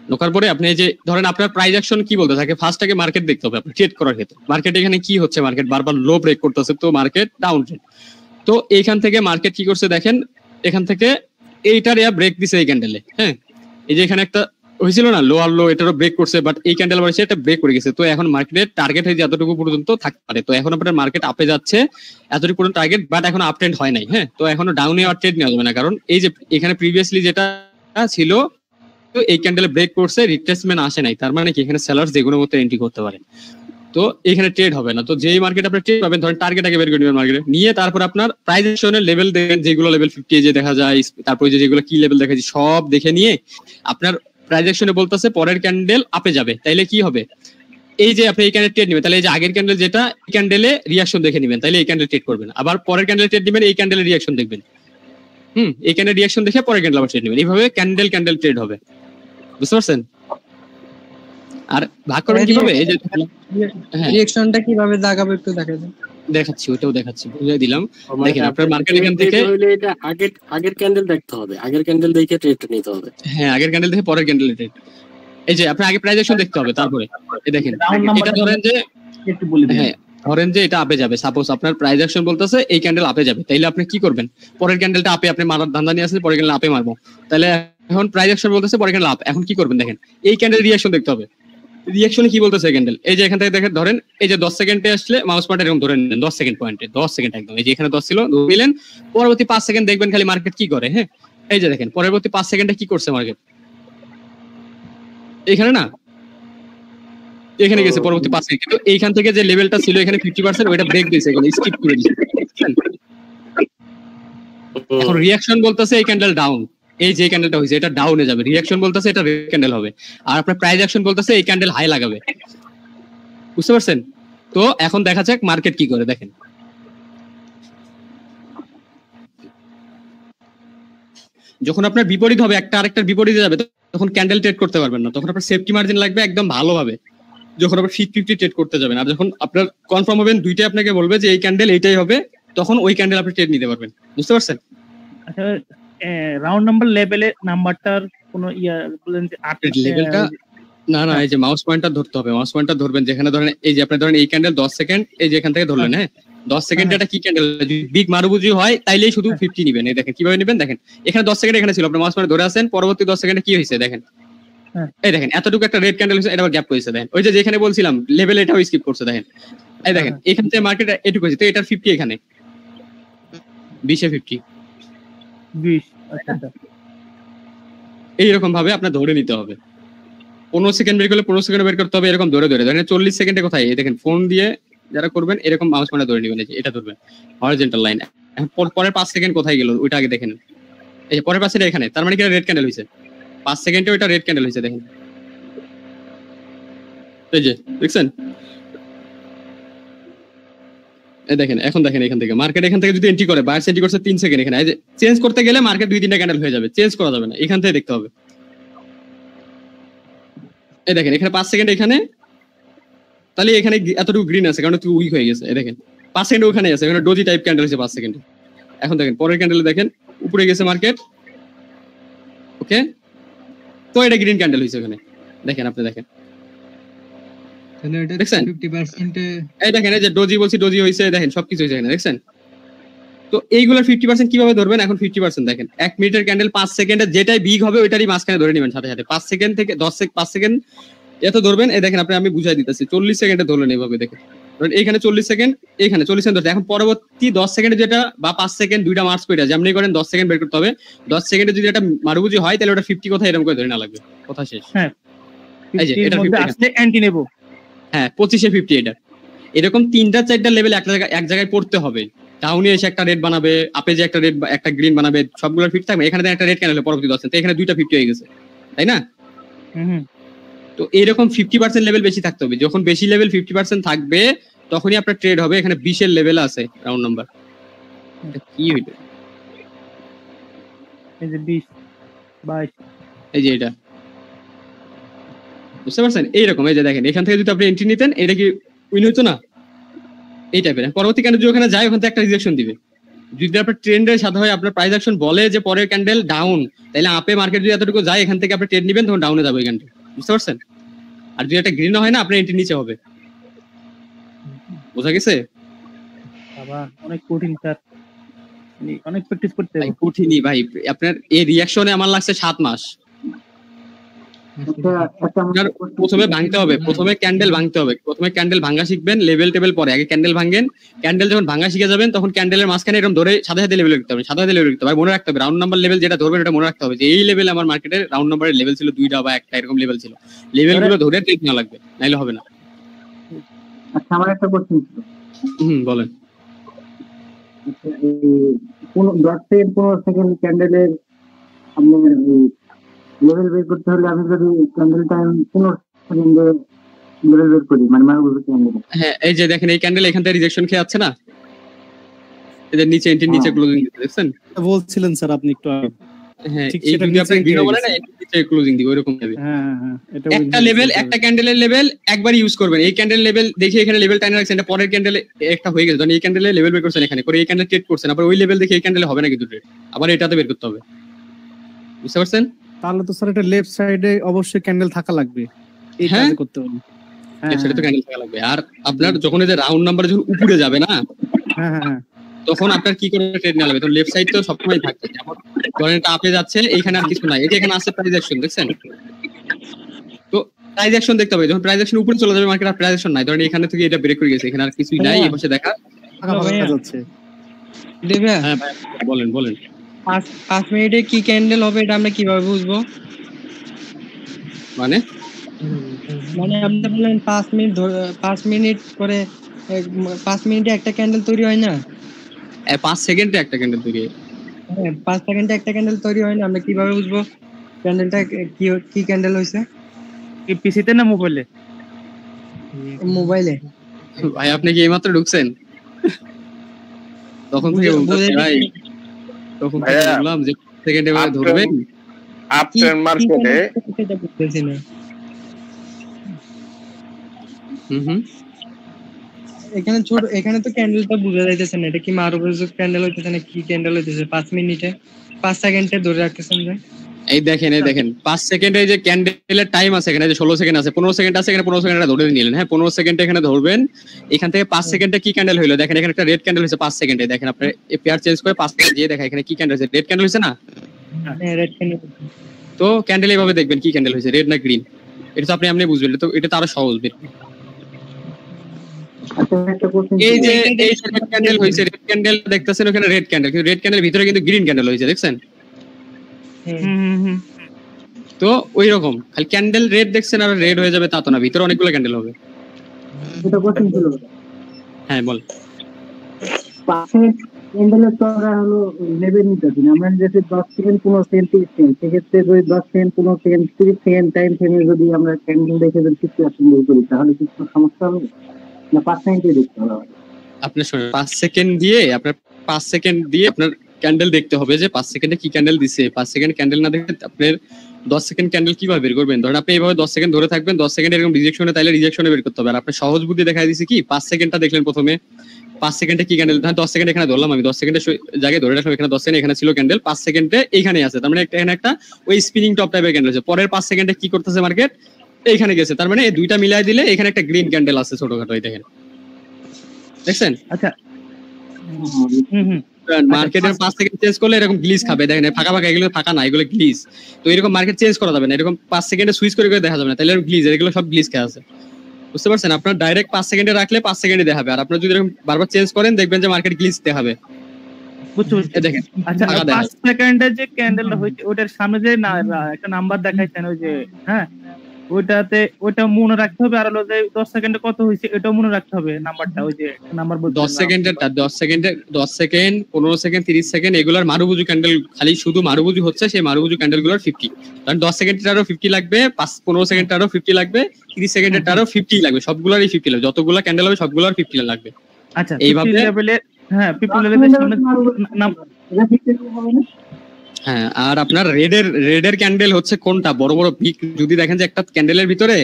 ঢোকার পরে আপনি এই যে ধরেন আপনার প্রাইস অ্যাকশন কি বলতে থাকে, ফার্স্ট আগে মার্কেট দেখতে হবে আপনি ট্রেড করার ক্ষেত্রে। মার্কেট এখানে কি হচ্ছে, মার্কেট বারবার লো ব্রেক করতেছে, তো মার্কেট ডাউন ট্রেন্ড। তো এইখান থেকে মার্কেট কি করছে দেখেন, এখান থেকে এইটার ব্রেক দিছে এই ক্যান্ডেলে, হ্যাঁ এই যে এখানে একটা হয়েছিল না লো আর লো, এটারও ব্রেক করছে, বাট এই ক্যান্ডেল বাড়ছে, এটা ব্রেক করে গেছে। তো এখন মার্কেটের টার্গেট হয়েছে এতটুকু পর্যন্ত থাকতে পারে। তো এখন আপনার মার্কেট আপে যাচ্ছে, এতটুকু পর্যন্ত টার্গেট, বাট এখন আপ ট্রেন্ড হয় নাই। হ্যাঁ, তো এখনো ডাউনে আর ট্রেড নেওয়া যাবে না, কারণ এই যে এখানে প্রিভিয়াসলি যেটা ছিল, তো এই ক্যান্ডেলে ব্রেক করছে, রিট্রেসমেন্ট আসে নাই, তার মানে কি এখানে সেলার্স যেগুলো মতো এন্ট্রি করতে পারে। তো এখানে ট্রেড হবে না। তো যেই মার্কেট আপনি ট্রেড পাবেন, ধরেন টার্গেট আগে বের করে নেবেন মার্কেটে নিয়ে, তারপর আপনার প্রাইস অ্যাকশনের লেভেল দেখবেন, যেগুলো লেভেল 50 যে দেখা যায়, তারপর যেগুলো কি লেভেল দেখা যায় সব দেখে নিয়ে আপনার প্রাইস অ্যাকশনে বলতেছে পরের ক্যান্ডেল আপে যাবে, তাইলে কি হবে, এই যে আপনি এই ক্যান্ডেল ট্রেড নেবেন, তাহলে এই যে আগের ক্যান্ডেল যেটা, এই ক্যান্ডেলে রিঅ্যাকশন দেখে নেবেন, তাহলে এই ক্যান্ডেল ট্রেড করবেন। আবার পরের ক্যান্ডেল ট্রেড নেবেন, এই ক্যান্ডেলে রিঅ্যাকশন দেখবেন, এই ক্যান্ডেল রিঅ্যাকশন দেখে পরের ক্যান্ডেল আবার ট্রেড নেবেন। এইভাবে ক্যান্ডেল ট্রেড হবে, বুঝতে পারছেন? আর ভাগ করবেন কিভাবে, এই যে রিঅ্যাকশনটা কিভাবে দেখাবো একটু দেখাই দেন। দেখাচ্ছি, ওইটাও দেখাচ্ছি, বুঝিয়ে দিলাম। দেখেন আপনার মার্কেট এখান থেকে এটা আগের ক্যান্ডেল দেখতে হবে, আগের ক্যান্ডেল দেখে ট্রেডটা নিতে হবে। হ্যাঁ, আগের ক্যান্ডেল দেখে পরের ক্যান্ডেল ট্রেড। এই যে আপনি আগে প্রাইস অ্যাকশন দেখতে হবে, তারপরে এই দেখেন এটা ধরেন যে একটু বলে দিন। হ্যাঁ, ধরেন যে এটা আপে যাবে, সাপোজ আপনার প্রাইস অ্যাকশন বলতেছে এই ক্যান্ডেল আপে যাবে, তাইলে আপনি কি করবেন, পরের ক্যান্ডেলটা আপে আপনি মারার ধান্দা নিয়ে আসলে পরের ক্যান্ডেল আপে মারবো, তাহলে এখন প্রাইস অ্যাকশন বলতেছে পরের ক্যান্ডেল আপ, এখন কি করবেন দেখেন, এই ক্যান্ডেল রিঅ্যাকশন দেখতে হবে। রিঅ্যাকশনে কি বলতেছে ক্যান্ডেল, এই যে এখান থেকে দেখেন, ধরেন এই যে 10 সেকেন্ডে আসলে মাউস পয়েন্ট এরকম ধরে নেন, 10 সেকেন্ড পয়েন্টে 10 সেকেন্ড একদম, এই যে এখানে 10 ছিল ধরলেন, পরবর্তী 5 সেকেন্ড দেখবেন খালি মার্কেট কি করে। হ্যাঁ, এই যে দেখেন পরবর্তী 5 সেকেন্ডে কি করছে মার্কেট, এখানে না এখানে গেছে পরবর্তী 5 সেকেন্ড, কিন্তু এইখান থেকে যে লেভেলটা ছিল এখানে 50% ওইটা ব্রেক দিয়েছে, এখানে স্কিপ করে দিয়েছে। এখন রিঅ্যাকশন বলতেছে এই ক্যান্ডেল ডাউন, এই যে ক্যান্ডেলটা হইছে এটা ডাউনে যাবে, রিঅ্যাকশন বলতেছে এটা রেড ক্যান্ডেল হবে, আর আপনার প্রাইস অ্যাকশন বলতেছে এই ক্যান্ডেল হাই লাগাবে, বুঝতে পারছেন? তো এখন দেখা যাক মার্কেট কি করে। দেখেন যখন আপনার বিপরীত হবে, একটা আরেকটার বিপরীতে যাবে, তখন ক্যান্ডেল ট্রেড করতে পারবেন না, তখন আপনার সেফটি মার্জিন লাগবে একদম ভালোভাবে, যখন আপনার 50-50 ট্রেড করতে যাবেন। আর যখন আপনার কনফার্ম হবেন, দুইটাই আপনাকে বলবে যে এই ক্যান্ডেল এইটাই হবে, তখন ওই ক্যান্ডেল আপনি ট্রেড নিতে পারবেন, বুঝতে পারছেন? আচ্ছা, রাউন্ড নাম্বার লেভেলে নাম্বারটার কোনো বলেন যে লেভেলটা না, এই যে মাউস পয়েন্টার ধরতে হবে, মাউস পয়েন্টার ধরবেন যেখানে ধরেন এই যে আপনি ধরেন এই ক্যান্ডেল 10 সেকেন্ড, এই যে এখান থেকে ধরলেন, হ্যাঁ 10 সেকেন্ড এটা কি ক্যান্ডেল, যদি বিগ মারুবুজি হয় তাইলেই শুধু 50 নেবেন। এই দেখেন কিভাবে নেবেন, দেখেন এখানে 10 সেকেন্ড এখানে ছিল, আপনি মাউস পয়েন্টার ধরে আছেন, পরবর্তী 10 সেকেন্ডে কি হয়েছে দেখেন, এই দেখেন এতটুকু একটা রেড ক্যান্ডেল হয়েছে, এটা আবার গ্যাপ করেছে দেখেন। ওই যে যেখানে বলছিলাম লেভেল, এটাও স্কিপ করছে দেখেন। এই দেখেন এখান থেকে মার্কেট এটুকু হয়েছে, তো এটার 50 এখানে 20 এ 50 এইরকম ভাবে আপনার ধরে নিতে হবে। 15 সেকেন্ড বের করলে 15 সেকেন্ড বের করতে হবে, এরকম ধরে ধরে। ধরেন 40 সেকেন্ডে কোথায়, এই দেখেন ফোন দিয়ে যারা করবেন এরকম মাউস পয়েন্টার ধরে নেবেন, এটা ধরবেন হরিজন্টাল লাইন। পরের 5 সেকেন্ড কোথায় গেল ওইটা আগে দেখেন। এই যে পরের 5 সেকেন্ড এখানে, তার মানে কি রেড ক্যান্ডেল হয়েছে 5 সেকেন্ডে, ওইটা রেড ক্যান্ডেল হয়েছে দেখেন। এই যে দেখছেন, এই দেখেন এখন দেখেন এখান থেকে মার্কেট এখান থেকে যদি এন্ট্রি করে, বায়ার এন্ট্রি করছে 3 সেকেন্ড এখানে, এই যে চেঞ্জ করতে গেলে মার্কেট 2-3টা ক্যান্ডেল হয়ে যাবে, চেঞ্জ করা যাবে না, এখান থেকে দেখতে হবে। এই দেখেন এখানে 5 সেকেন্ড এখানে, তাহলে এখানে এতটুকু গ্রিন আছে কারণ একটু উইক হয়ে গেছে। এই দেখেন 5 সেকেন্ড ওখানে আছে, এখানে ডোজি টাইপ ক্যান্ডেল আছে 5 সেকেন্ডে। এখন দেখেন পরের ক্যান্ডেলে দেখেন উপরে গেছে মার্কেট, ওকে, তো এটা গ্রিন ক্যান্ডেল হয়েছে এখানে দেখেন, আপনি দেখেন তাহলে এটা দেখছেন 50% এই দেখেন, এই যে ডোজি বলছি ডোজি হয়েছে, দেখেন সবকিছু হয়েছে এখানে দেখছেন। তো এইগুলোর 50% কিভাবে ধরবেন, এখন 50% দেখেন 1 মিনিটের ক্যান্ডেল 5 সেকেন্ডে যেটাই বিগ হবে ওইটারই মাঝখানে ধরে নেবেন সাথে সাথে। 5 সেকেন্ড থেকে 5 সেকেন্ড এত ধরবেন। এই দেখেন আমি বুঝাই দিতেছি, 40 সেকেন্ডে ধরলেন এইভাবে দেখেন, এইখানে 40 সেকেন্ড, এইখানে 40 সেকেন্ড ধরতে। এখন পরবর্তী 10 সেকেন্ডে যেটা বা 5 সেকেন্ড দুইটা মার্কস করে যেমনি করেন 10 সেকেন্ড বের করতে হবে। 10 সেকেন্ডে যদি এটা মারুবুজি হয় তাহলে ওটা 50 কথা এরকম করে ধরে না লাগবে, কথা শেষ। হ্যাঁ এই যে এটা 50 আসলে অ্যান্টি নেব, হ্যাঁ 25 এ 50 এটা। এরকম 3টা-4টা লেভেল এক জায়গায় পড়তে হবে। ডাউনে এসে একটা রেড বানাবে, আপে যে একটা রেড একটা গ্রিন বানাবে, সবগুলোর ফিট থাকবে। এখানে একটা রেড ক্যান্ডেল পরবর্তী 10 সেকেন্ড, তো এখানে 2টা 50 হয়ে গেছে, তাই না? তো এইরকম 50% লেভেল বেশি থাকতে হবে। যখন বেশি লেভেল 50% থাকবে তখনই আপনার ট্রেড হবে। এখানে 20 এর লেভেল আছে রাউন্ড নাম্বার, কি হইলো এই যে 20 22, এই যে এটা বুঝতে পারছেন? এইরকম এই যে দেখেন এখান থেকে যদি আপনি এন্ট্রি নিতেন এটা কি উইন হইতো না? এই টাইপের। পরবর্তী ক্যান্ডেল যদি ওখানে যায় ওখান থেকে একটা রিজেকশন দিবে। যদি আপনার ট্রেন্ডের সাথে হয়, আপনার প্রাইস অ্যাকশন বলে যে পরের ক্যান্ডেল ডাউন, তাহলে আপে মার্কেট যদি এতটুকু যায় এখান থেকে আপনি ট্রেড নেবেন, তখন ডাউনে যাবে ওই ক্যান্ডেল, বুঝতে পারছেন? আর যদি একটা গ্রিন হয় না, আপনার এন্ট্রি নিচে হবে। বোঝা গেছে? বাবা অনেক কঠিন স্যার, অনেক প্র্যাকটিস করতে হবে। কঠিনই ভাই, আপনার এই রিঅ্যাকশনে আমার লাগছে 7 মাস। প্রথমে ভাঙতে হবে, প্রথমে ক্যান্ডেল ভাঙতে হবে, প্রথমে ক্যান্ডেল ভাঙা শিখবেন, লেভেল টেবিল পরে আগে ক্যান্ডেল ভাঙেন। ক্যান্ডেল যখন ভাঙা শিখে যাবেন তখন ক্যান্ডেলের মাঝখানে এরকম ধরে সাথে সাথে লেভেল করতে হবে, সাথে সাথে লেভেল করতে হবে। মনে রাখতে হবে রাউন্ড নাম্বার লেভেল যেটা ধরবেন ওটা মনে রাখতে হবে যে এই লেভেল আমার মার্কেটের রাউন্ড নাম্বারের লেভেল ছিল 2টা বা 1টা, এরকম লেভেল ছিল। লেভেলগুলো ধরে ট্রেড নেওয়া লাগবে, নাইলে হবে না। আচ্ছা আমার একটা কোশ্চেন ছিল। বলেন। 10 সেকেন্ড 15 সেকেন্ড ক্যান্ডেলের আপনার লেভেল বের করতে হলে আমি যদি ক্যান্ডেল টাইম 15 সেকেন্ডে লেভেল বের করি, মানে মারুবুজি ক্যান্ডেল, হ্যাঁ এই যে দেখেন এই ক্যান্ডেল এখান থেকে রিজেকশন খেয়ে যাচ্ছে না, এদের নিচে এন্ট্রি নিচে ক্লোজিং দিতে দেখছেন? বলছিলেন স্যার আপনি একটু আগে। হ্যাঁ এই যদি আপনি গ্রিন বলেন না এন্ট্রি নিচে ক্লোজিং দিবে ওইরকম হবে। হ্যাঁ এটা একটা লেভেল, একটা ক্যান্ডেলের লেভেল একবার ইউজ করবেন। এই ক্যান্ডেল লেভেল দেখে এখানে লেভেল টাইনে রাখছেন, এটা পরের ক্যান্ডেলে একটা হয়ে গেছে, এই ক্যান্ডেলে লেভেল বের করছেন এখানে করে, এই ক্যান্ডেল ট্রেড করছেন, আবার ওই লেভেল দেখে এই ক্যান্ডেলে হবে না কিন্তু ট্রেড, আবার এটাতে বের করতে হবে, বুঝতে পারছেন? তাহলে তো স্যার এটা লেফট সাইডে অবশ্যই ক্যান্ডেল থাকা লাগবে, এই কাজ করতে হবে। লেফট সাইডে তো ক্যান্ডেল থাকা লাগবে। আর আপনার যখন এই যে রাউন্ড নাম্বার যখন উপরে যাবে না, তখন আপনার কি করে ট্রেড নেওয়া লাগবে? তো লেফট সাইড তো সবসময় থাকবে। যেমন ধরেন এটা আপে যাচ্ছে, এখানে আর কিছু নাই, এই যে এখানে আছে প্রাইস অ্যাকশন দেখছেন? তো প্রাইস অ্যাকশন দেখতে হবে। যখন প্রাইস অ্যাকশন উপরে চলে যাবে মার্কেট আর প্রাইস অ্যাকশন নাই, ধরেন এখানে থেকে এটা ব্রেক করে গেছে, এখানে আর কিছুই নাই, এই পাশে দেখা যাচ্ছে। হ্যাঁ বলেন 5 মিনিটে কি ক্যান্ডেল হবে এটা আমরা কিভাবে বুঝবো? মানে আপনি বললেন 5 মিনিট করে 5 মিনিটে একটা ক্যান্ডেল তৈরি হয় না? 5 সেকেন্ডে একটা ক্যান্ডেল তৈরি হয়। হ্যাঁ 5 সেকেন্ডে একটা ক্যান্ডেল তৈরি হয় না, আমরা কিভাবে বুঝবো ক্যান্ডেলটা কি ক্যান্ডেল হইছে? কি পিসিতে না মোবাইলে? মোবাইলে। ভাই আপনি কি এইমাত্র ঢুকছেন? তখন থেকে ভাই তখন থেকে বললাম যে সেকেন্ডে ভাবে ধরবেন আফটার মার্কেটে এখানে তো ক্যান্ডেলটা বুঝা যাইতেছে না, এটা কি মারুবুজি ক্যান্ডেল হইতেছে না কি ক্যান্ডেল হইতেছে? 5 মিনিটে 5 সেকেন্ডে ধরে রাখতেছেন যে এই দেখেন 5 সেকেন্ডে যে ক্যান্ডেলের টাইম আছে এখানে, যে 16 সেকেন্ড আছে, 15 সেকেন্ড আছে, এখানে 15 সেকেন্ডটা ধরে নিলেন। হ্যাঁ 15 সেকেন্ড এখানে ধরবেন। এখান থেকে 5 সেকেন্ডে কি ক্যান্ডেল হইলো দেখেন, এখানে একটা রেড ক্যান্ডেল হইছে 5 সেকেন্ডে। দেখেন আপনি পেয়ার চেঞ্জ করে 5 সেকেন্ড দিয়ে দেখা এখানে কি ক্যান্ডেল হইছে, রেড ক্যান্ডেল হইছে না? হ্যাঁ রেড ক্যান্ডেল। তো ক্যান্ডেল এইভাবে দেখবেন কি ক্যান্ডেল হয়েছে, রেড না গ্রিন, এটা তো আপনি বুঝবেন, তো এটা তো আরো সহজ বের। এই যে রেড ক্যান্ডেল হয়েছে, রেড ক্যান্ডেল দেখতেছেন ওখানে রেড ক্যান্ডেল, কিন্তু রেড ক্যান্ডেল ভিতরে কিন্তু গ্রিন ক্যান্ডেল হয়েছে, দেখছেন? তো ওই রকম খালি ক্যান্ডেল রেড দেখছেন আর রেড হয়ে যাবে তা তো না, ভিতরে অনেকগুলো ক্যান্ডেল হবে। এটা কোশ্চেন ছিল। হ্যাঁ বল। পাশে ক্যান্ডেলের তো আমরা হলো লেভেল নিতেছি না, আমরা যদি 10 সেকেন্ড 15 সেকেন্ড 30 সেকেন্ড, সেক্ষেত্রে যদি 10 সেকেন্ড 15 সেকেন্ড 30 সেকেন্ড টাইম ফ্রেমে যদি আমরা ক্যান্ডেল দেখে যদি 50% বের করি তাহলে কি কোনো সমস্যা হবে না? 5 সেকেন্ডই দেখতে হবে। আপনার শুনুন 5 সেকেন্ড দিয়ে আপনার ক্যান্ডেল দেখতে হবে যে 5 সেকেন্ডে কি ক্যান্ডেল দিছে। 5 সেকেন্ড ক্যান্ডেল না দেখে আপনার 10 সেকেন্ড ক্যান্ডেল কিভাবে বের করবেন? ধরেন আপনি এইভাবে 10 সেকেন্ড ধরে থাকবেন, 10 সেকেন্ড এরকম রিজেকশনে, তাইলে রিজেকশনে বের করতে হবে। আর আপনি সহজ বুদ্ধি দেখাই দিছি কি, 5 সেকেন্ডটা দেখলেন প্রথমে, 5 সেকেন্ডে কি ক্যান্ডেল, 10 সেকেন্ড এখানে ধরলাম আমি, 10 সেকেন্ডের জায়গায় ধরে রাখলাম এখানে 10 সেকেন্ড এখানে ছিল ক্যান্ডেল, 5 সেকেন্ডে এইখানে আছে, তার মানে এখানে একটা ওই স্পিনিং টপ টাইপের ক্যান্ডেল আছে। পরের 5 সেকেন্ডে কি করতেছে মার্কেট, এইখানে গেছে, তার মানে এই দুইটা মিলাই দিলে এখানে একটা গ্রিন ক্যান্ডেল আছে ছোটখাটো, এই দেখেন, দেখছেন? আচ্ছা মার্কেটের 5 সেকেন্ড চেঞ্জ করলে এরকম গ্লিচ খাবে, দেখেন ফাঁকা ফাঁকা, এগুলো ফাঁকা না, এগুলো গ্লিচ। তো এরকম মার্কেট চেঞ্জ করা যাবে না, এরকম 5 সেকেন্ডে সুইচ করে করে দেখা যাবে না, তাহলে গ্লিচ, এগুলো সব গ্লিচ খেয়ে আছে, বুঝতে পারছেন? আপনার ডাইরেক্ট 5 সেকেন্ডে রাখলে 5 সেকেন্ডে দেখাবে, আর আপনার যদি এরকম বারবার চেঞ্জ করেন দেখবেন যে মার্কেট গ্লিচ দেখাবে। বুঝতে দেখেন। আচ্ছা 5 সেকেন্ডে যে ক্যান্ডেলটা হইছে ওটার সামনে যে একটা নাম্বার দেখাইছেন ওই যে, হ্যাঁ ওটা মনে রাখতে হবে, আর হলো যে 10 সেকেন্ডে কত হইছে এটাও মনে রাখতে হবে নাম্বারটা, ওই যে নাম্বার বলতে 10 সেকেন্ডেরটা 10 সেকেন্ড 15 সেকেন্ড 30 সেকেন্ড এগুলার মারুবুজু ক্যান্ডেল, খালি শুধু মারুবুজু হচ্ছে সেই মারুবুজু ক্যান্ডেলগুলোর 50, কারণ 10 সেকেন্ডেরও 50 লাগবে, 15 সেকেন্ডেরও 50 লাগবে, 30 সেকেন্ডেরও 50 লাগবে, সবগুলোরই 50 লাগবে, যতগুলো ক্যান্ডেল হবে সবগুলোর 50 লাগবে। আচ্ছা এইভাবে লেভেলে, হ্যাঁ 50 লেভেলের সামনে হ্যাঁ। আর আপনার রেডের ক্যান্ডেল হচ্ছে কোনটা, বড় বড় বিগ, যদি দেখেন যে একটা ক্যান্ডেলের ভিতরে,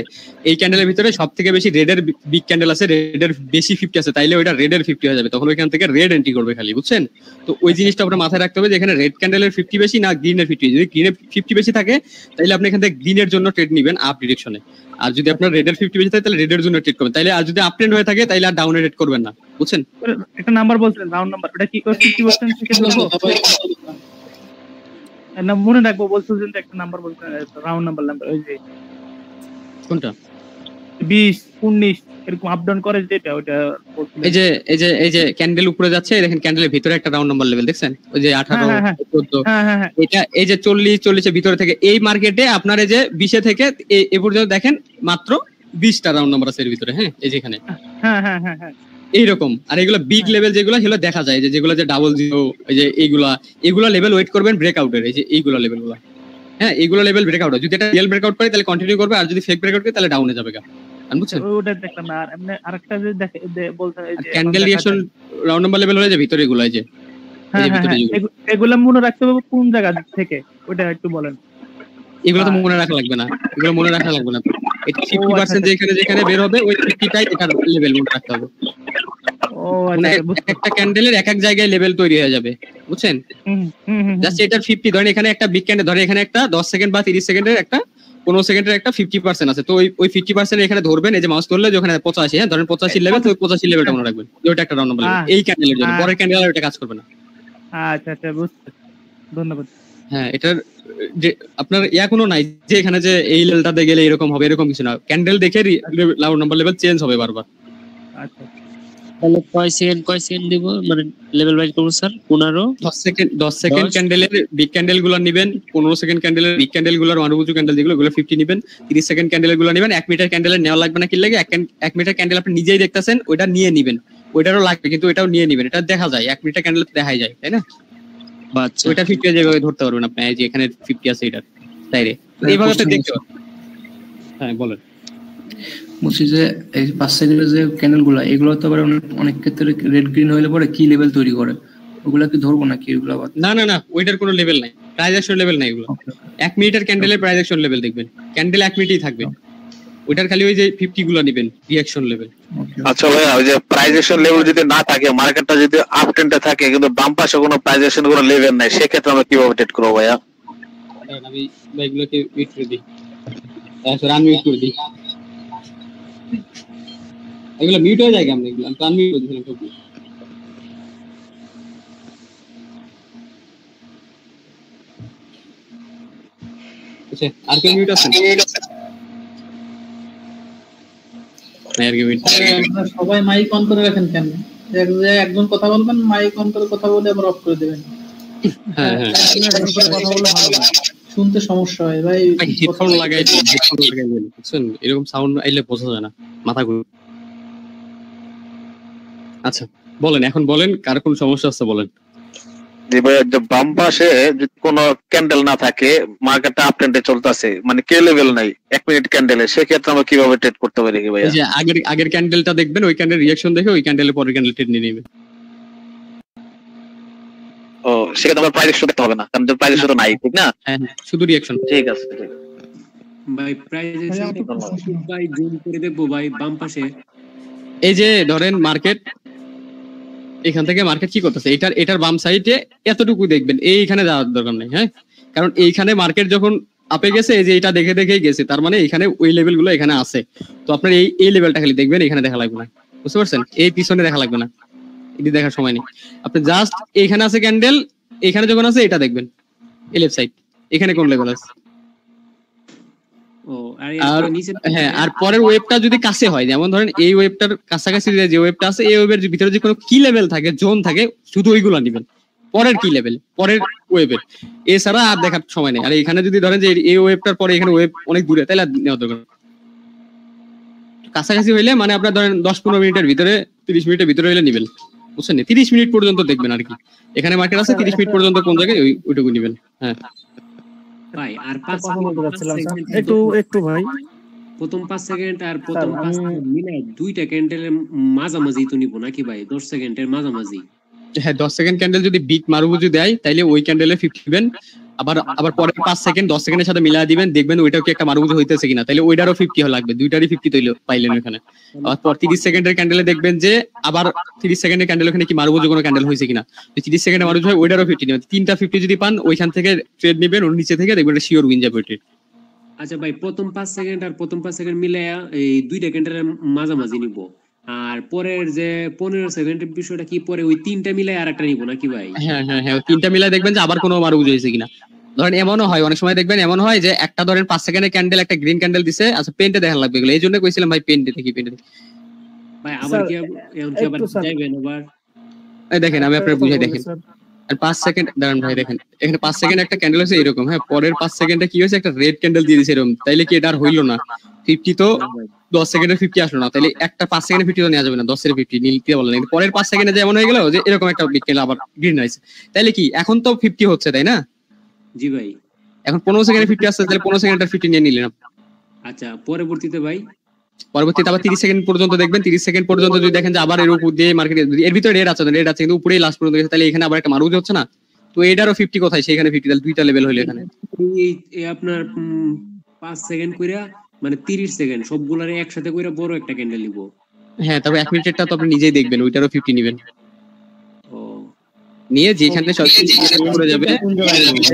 এই ক্যান্ডেলের ভিতরে সব থেকে বেশি রেডের বিগ ক্যান্ডেল আছে, রেডের বেশি 50 আছে, তাইলে ওইটা রেডের 50 হয়ে যাবে, তখন ওইখান থেকে রেড এন্ট্রি করবে খালি, বুঝছেন? তো ওই জিনিসটা আপনার মাথায় রাখতে হবে যে এখানে রেড ক্যান্ডেলের 50 বেশি না গ্রিনের 50, যদি গ্রিনের 50 বেশি থাকে তাহলে আপনি এখান থেকে গ্রিনের জন্য ট্রেড নেবেন আপ ডিরেকশনে, আর যদি আপনার রেডের 50 বেশি থাকে তাহলে রেডের জন্য ট্রেড করবেন, তাইলে আর যদি আপ ট্রেন্ড হয়ে থাকে তাহলে আর ডাউনে ট্রেড করবেন না, বুঝছেন? একটা নাম্বার বলছিলেন রাউন্ড নাম্বার, ওটা কি 50% থেকে ধরবো না মনে রাখবো বলছিলেন, একটা নাম্বার বলছিলেন রাউন্ড নাম্বার ওই যে কোনটা 20 19 এরকম আপ ডাউন করে যেটা, ওটা এই যে ক্যান্ডেল উপরে যাচ্ছে, দেখেন ক্যান্ডেলের ভিতরে একটা রাউন্ড নাম্বার লেভেল দেখছেন, ওই যে 18 14, এটা এই যে 40 এর ভিতরে থেকে এই মার্কেটে আপনার এই যে 20 থেকে এই পর্যন্ত দেখেন মাত্র 20টা রাউন্ড নাম্বার আছে এর ভিতরে, হ্যাঁ এই যে এখানে এইরকম। আর এগুলো বিগ লেভেল যেগুলো সেগুলো দেখা যায়, যে যেগুলো যে 00, এই যে এইগুলা লেভেল ওয়েট করবেন ব্রেকআউটের, এই যে এইগুলো লেভেলগুলো, হ্যাঁ এইগুলো লেভেল ব্রেকআউট, যদি এটা রিয়েল ব্রেকআউট করে তাহলে কন্টিনিউ করবে, আর যদি ফেক ব্রেকআউট করে তাহলে ডাউনে যাবে, বুঝছেন? ওটা দেখলাম না। আর এমনি আরেকটা যে দেখে বলতে এই যে candle reaction round number level হলে যে ভিতরে এগুলো, এই যে এগুলো মনে রাখতে হবে কোন জায়গা থেকে, ওটা একটু বলেন। এগুলো তো মনে রাখা লাগবে না, এগুলো মনে রাখা লাগবে না, এটা 50% যেখানে বের হবে ওই 50টাই এটার লেভেল মনে রাখতে হবে। একটা ক্যান্ডেলের এক এক জায়গায় লেভেল তৈরি হয়ে যাবে, বুঝছেন? জাস্ট এটার 50, ধরেন এখানে একটা বিগ ক্যান্ডেল, ধরেন এখানে একটা 10 সেকেন্ড বা 30 সেকেন্ডের একটা 15 সেকেন্ডের একটা 50% আছে, তো ওই 50% এখানে ধরবেন, এই যে মাউস ধরলে যে ওখানে 85, হ্যাঁ ধরেন 85 লেভেল, তো 85 লেভেলটা মনে রাখবেন, ওইটা একটা রাউন্ড নাম্বার এই ক্যান্ডেলের জন্য, পরের ক্যান্ডেল আর ওটা কাজ করবে না। আচ্ছা বুঝতে, ধন্যবাদ। হ্যাঁ এটার যে আপনার কোনো নাই যে এখানে যে এই লেভেলটাতে গেলে এরকম হবে, এরকম কিছু না, ক্যান্ডেল দেখে রাউন্ড নাম্বার লেভেল চেঞ্জ হবে বারবার। আচ্ছা তাহলে কয় সেকেন্ড দিব, মানে লেভেল ওয়াইজ করব স্যার? 15 10 সেকেন্ড ক্যান্ডেলের বিগ ক্যান্ডেল গুলো নেবেন, 15 সেকেন্ড ক্যান্ডেলের বিগ ক্যান্ডেল গুলোর মারুবুজু ক্যান্ডেল যেগুলো 50 নেবেন, 30 সেকেন্ড ক্যান্ডেল গুলো নেবেন, 1 মিটার ক্যান্ডেলের নেওয়া লাগবে না, কি লাগে 1 মিটার ক্যান্ডেল আপনি নিজেই দেখতেছেন, ওইটা নিয়ে নেবেন, ওইটারও লাগবে কিন্তু ওইটাও নিয়ে নেবেন, এটা দেখা যায় 1 মিটার ক্যান্ডেল দেখাই যায়, তাই না? আচ্ছা ওইটা 50 যেভাবে ধরতে পারবেন আপনি, এই যে এখানে 50 আছে এটার, তাই রে এইভাবে তো দেখতে পাবেন। হ্যাঁ বলেন। বলছি যে এই 5 সেকেন্ডের যে ক্যান্ডেল গুলা, এগুলো তো আবার অনেক ক্ষেত্রে রেড গ্রিন হইলে পরে কি লেভেল তৈরি করে, ওগুলা কি ধরবো নাকি? এগুলো আবার না ওইটার কোনো লেভেল নাই, প্রাইস অ্যাকশন লেভেল নাই এগুলো। 1 মিনিটের ক্যান্ডেলের প্রাইস অ্যাকশন লেভেল দেখবেন, ক্যান্ডেল 1 মিনিটই থাকবে, ওইটার খালি ওই যে 50 গুলো নেবেন রিঅ্যাকশন লেভেল। আচ্ছা ভাই, ওই যে প্রাইস অ্যাকশন লেভেল যদি না থাকে, মার্কেটটা যদি আপ ট্রেন্ডে থাকে কিন্তু বাম পাশে কোনো প্রাইস অ্যাকশন কোনো লেভেল নাই, সেক্ষেত্রে আমরা কিভাবে ট্রেড করব ভাইয়া? আমি ভাইগুলোকে মিউট করে দিই, তারপর আনমিউট করে দিই, এগুলো মিউট হয়ে যায় কেমন? এগুলো আমি আনমিউট করে দিলাম সবগুলো। আচ্ছা আর কেউ মিউট আছেন? আপনারা সবাই মাইক অন করে রাখেন কেন? একজন কথা বলবেন, মাইক অন করে কথা বলে আবার অফ করে দেবেন। হ্যাঁ হ্যাঁ কথা বলে ভালো না, শুনতে সমস্যা হয় ভাই। হেডফোন লাগাই বুঝছেন, এরকম সাউন্ড আইলে বোঝা যায় না, মাথা ঘুরে। আচ্ছা বলেন, এখন বলেন কার কোন সমস্যা আছে বলেন। জি ভাই, বাম পাশে যদি কোনো ক্যান্ডেল না থাকে, মার্কেটটা আপ ট্রেন্ডে চলতেছে, মানে কে লেভেল নাই 1 মিনিট ক্যান্ডেলে, সেক্ষেত্রে আমরা কিভাবে ট্রেড করতে পারি কি ভাইয়া? এই যে আগের ক্যান্ডেলটা দেখবেন, ওই ক্যান্ডেল রিঅ্যাকশন দেখে ওই ক্যান্ডেলের পরের ক্যান্ডেল ট্রেড নিয়ে নেবেন। ও সেক্ষেত্রে আমার প্রাইস দেখতে হবে না, কারণ প্রাইস তো নাই, ঠিক না? হ্যাঁ শুধু রিঅ্যাকশন। ঠিক আছে ভাই প্রাইস ভাই জুম করে দেখবো ভাই বাম পাশে। এই যে ধরেন মার্কেট, এখান থেকে মার্কেট কি করতেছে, এটার বাম সাইডে এতটুকু দেখবেন, এইখানে যাওয়ার দরকার নেই। হ্যাঁ, কারণ এইখানে মার্কেট যখন আপে গেছে, এই যে এটা দেখে দেখেই গেছে, তার মানে এখানে ওই লেভেল গুলো এখানে আছে। তো আপনার এই লেভেলটা খালি দেখবেন, এখানে দেখা লাগবে না, বুঝতে পারছেন? এই পিছনে দেখা লাগবে না, এটি দেখার সময় নেই। আপনি জাস্ট এইখানে আছে ক্যান্ডেল, এখানে যখন আছে এটা দেখবেন, এই লেফট সাইড, এখানে কোন লেভেল আছে। আর হ্যাঁ, আর পরের ওয়েবটা যদি কাছে হয়, যেমন ধরেন এই ওয়েবটার কাছাকাছি যে ওয়েবটা আছে, এই ওয়েবের ভিতরে যে কোনো কি লেভেল থাকে, জোন থাকে, শুধু ওইগুলো নেবেন, পরের কি লেভেল, পরের ওয়েবের, এছাড়া আর দেখার সময় নেই। আর এখানে যদি ধরেন যে এই ওয়েবটার পরে এখানে ওয়েব অনেক দূরে, তাহলে নেওয়া দরকার। কাছাকাছি হইলে মানে আপনার ধরেন 10-15 মিনিটের ভিতরে, 30 মিনিটের ভিতরে হইলে নেবেন, বুঝছেন? 30 মিনিট পর্যন্ত দেখবেন আর কি, এখানে মার্কেট আছে 30 মিনিট পর্যন্ত কোন জায়গায়, ওইটুকু নেবেন। হ্যাঁ ভাই আর একটু ভাই, প্রথম 5 সেকেন্ড আর প্রথম 5 সেকেন্ড মিলে দুইটা ক্যান্ডেলের মাঝামাঝি তো নিব নাকি ভাই? 10 সেকেন্ডের মাঝামাঝি। হ্যাঁ 10 সেকেন্ড ক্যান্ডেল যদি বিট মারুবুজু দেয়, তাইলে ওই ক্যান্ডেলে 50 দিবেন। আবার পরের 5 সেকেন্ড 10 সেকেন্ডের সাথে মিলাই দিবেন, দেখবেন ওইটাও কি একটা মারুবুজু হইতেছে কিনা, তাইলে ওইটারও 50 লাগবে, দুইটারই 50 তৈল পাইলেন ওখানে। আর পর 30 সেকেন্ডের ক্যান্ডেলে দেখবেন যে আবার 30 সেকেন্ডের ক্যান্ডেল ওখানে কি মারুবুজু কোনো ক্যান্ডেল হয়েছে কিনা, 30 সেকেন্ডে মারুবুজু হয়, ওইটারও 50 নেবেন। 3টা 50 যদি পান, ওইখান থেকে ট্রেড নেবেন, ওর নিচে থেকে দেখবেন শিওর উইন যাবে ট্রেড। আচ্ছা ভাই, প্রথম 5 সেকেন্ড আর প্রথম 5 সেকেন্ড মিলায়া এই দুইটা ক্যান্ডেলের মাঝামাঝি নিব, আর পরের যে 15 সেকেন্ডের বিষয়টা কি, পরে ওই তিনটা মিলাই আরেকটা নিব নাকি ভাই? হ্যাঁ হ্যাঁ হ্যাঁ, ওই তিনটা মিলাই দেখবেন যে আবার কোনো মারুবুজু হয়েছে কিনা। ধরেন এমনও হয়, অনেক সময় দেখবেন এমন হয় যে একটা ধরেন 5 সেকেন্ডের ক্যান্ডেল, একটা গ্রিন ক্যান্ডেল দিছে, আচ্ছা পেন্টে দেখা লাগবে এগুলো, এই জন্য কইছিলাম ভাই পেন্টে দেখি, পেন্টে ভাই আবার কি এমন কি আবার যাইবেন আবার? এই দেখেন আমি আপনাদের বুঝাই, দেখেন আর 5 সেকেন্ড দাঁড়ান ভাই, দেখেন এখানে 5 সেকেন্ড একটা ক্যান্ডেল হয়েছে এরকম, হ্যাঁ পরের 5 সেকেন্ডে কি হয়েছে, একটা রেড ক্যান্ডেল দিয়ে দিয়েছে এরকম, তাইলে কি এটা আর হইলো না? 50 তো 10 সেকেন্ডের 50 আসলো না, তাইলে একটা 5 সেকেন্ডে 50 তো নেওয়া যাবে না, 10 এর 50 নিতে বলেন। পরের 5 সেকেন্ডে যেমন হয়ে গেল যে এরকম একটা বিট ক্যান্ডেল আবার গ্রিন হয়েছে, তাইলে কি এখন তো 50 হচ্ছে, তাই না? জি ভাই। এখন 15 সেকেন্ডে 50 আসছে, তাহলে 15 সেকেন্ডের 50 নিয়ে নিলেন। আচ্ছা পরবর্তীতে ভাই, পরবর্তীতে আবার 30 সেকেন্ড পর্যন্ত দেখবেন, 30 সেকেন্ড পর্যন্ত যদি দেখেন যে আবার এর উপর দিয়ে মার্কেটে এর ভিতরে রেড আছে কিন্তু উপরেই লাস্ট পর্যন্ত গেছে, তাহলে এখানে আবার একটা মারুবুজু হচ্ছে না? তো এটারও 50 কোথায়, সেখানে 50, তাহলে দুইটা লেভেল হইলো এখানে। এই আপনার 5 সেকেন্ড কইরা মানে 30 সেকেন্ড সবগুলারে একসাথে কইরা বড় একটা ক্যান্ডেল নিব। হ্যাঁ, তবে 1 মিনিটেরটা তো আপনি নিজেই দেখবেন, ওইটারও 50 নেবেন। ও নিয়ে যেখানে সবকিছু পড়ে যাবে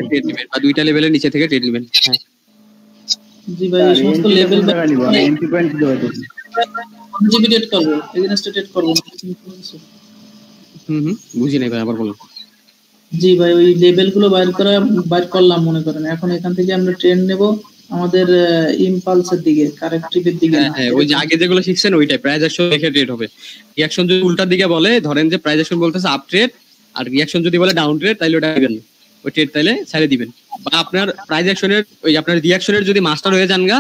ট্রেড নেবেন, বা দুইটা লেভেলের নিচে থেকে ট্রেড নেবেন। হ্যাঁ জি ভাই, এই সমস্ত লেভেল নিব, এন্ট্রি পয়েন্ট দেওয়া আছে, জিবি ট্রেড করব, এগেইনস্ট ট্রেড করব। বুঝি নাই ভাই, আবার বলুন। জি ভাই, ওই লেভেলগুলো বাইর করলাম মনে করেন, এখন এখান থেকে আমরা ট্রেন্ড নেব আমাদের ইমপালসের দিকে, কারেক্টিভের দিকে। হ্যাঁ ওই যে আগে যেগুলো শিখছেন ওইটাই, প্রাইস অ্যাকশন দেখে ট্রেড হবে। রিঅ্যাকশন যদি উল্টার দিকে বলে, ধরেন যে প্রাইস অ্যাকশন বলতেছে আপ ট্রেড, আর রিঅ্যাকশন যদি বলে ডাউন ট্রেড, তাহলে ওটা দিবেন, ওই ট্রেড তাইলে ছেড়ে দিবেন। বা আপনার প্রাইস অ্যাকশনের ওই আপনার রিঅ্যাকশনের যদি মাস্টার হয়ে যান গা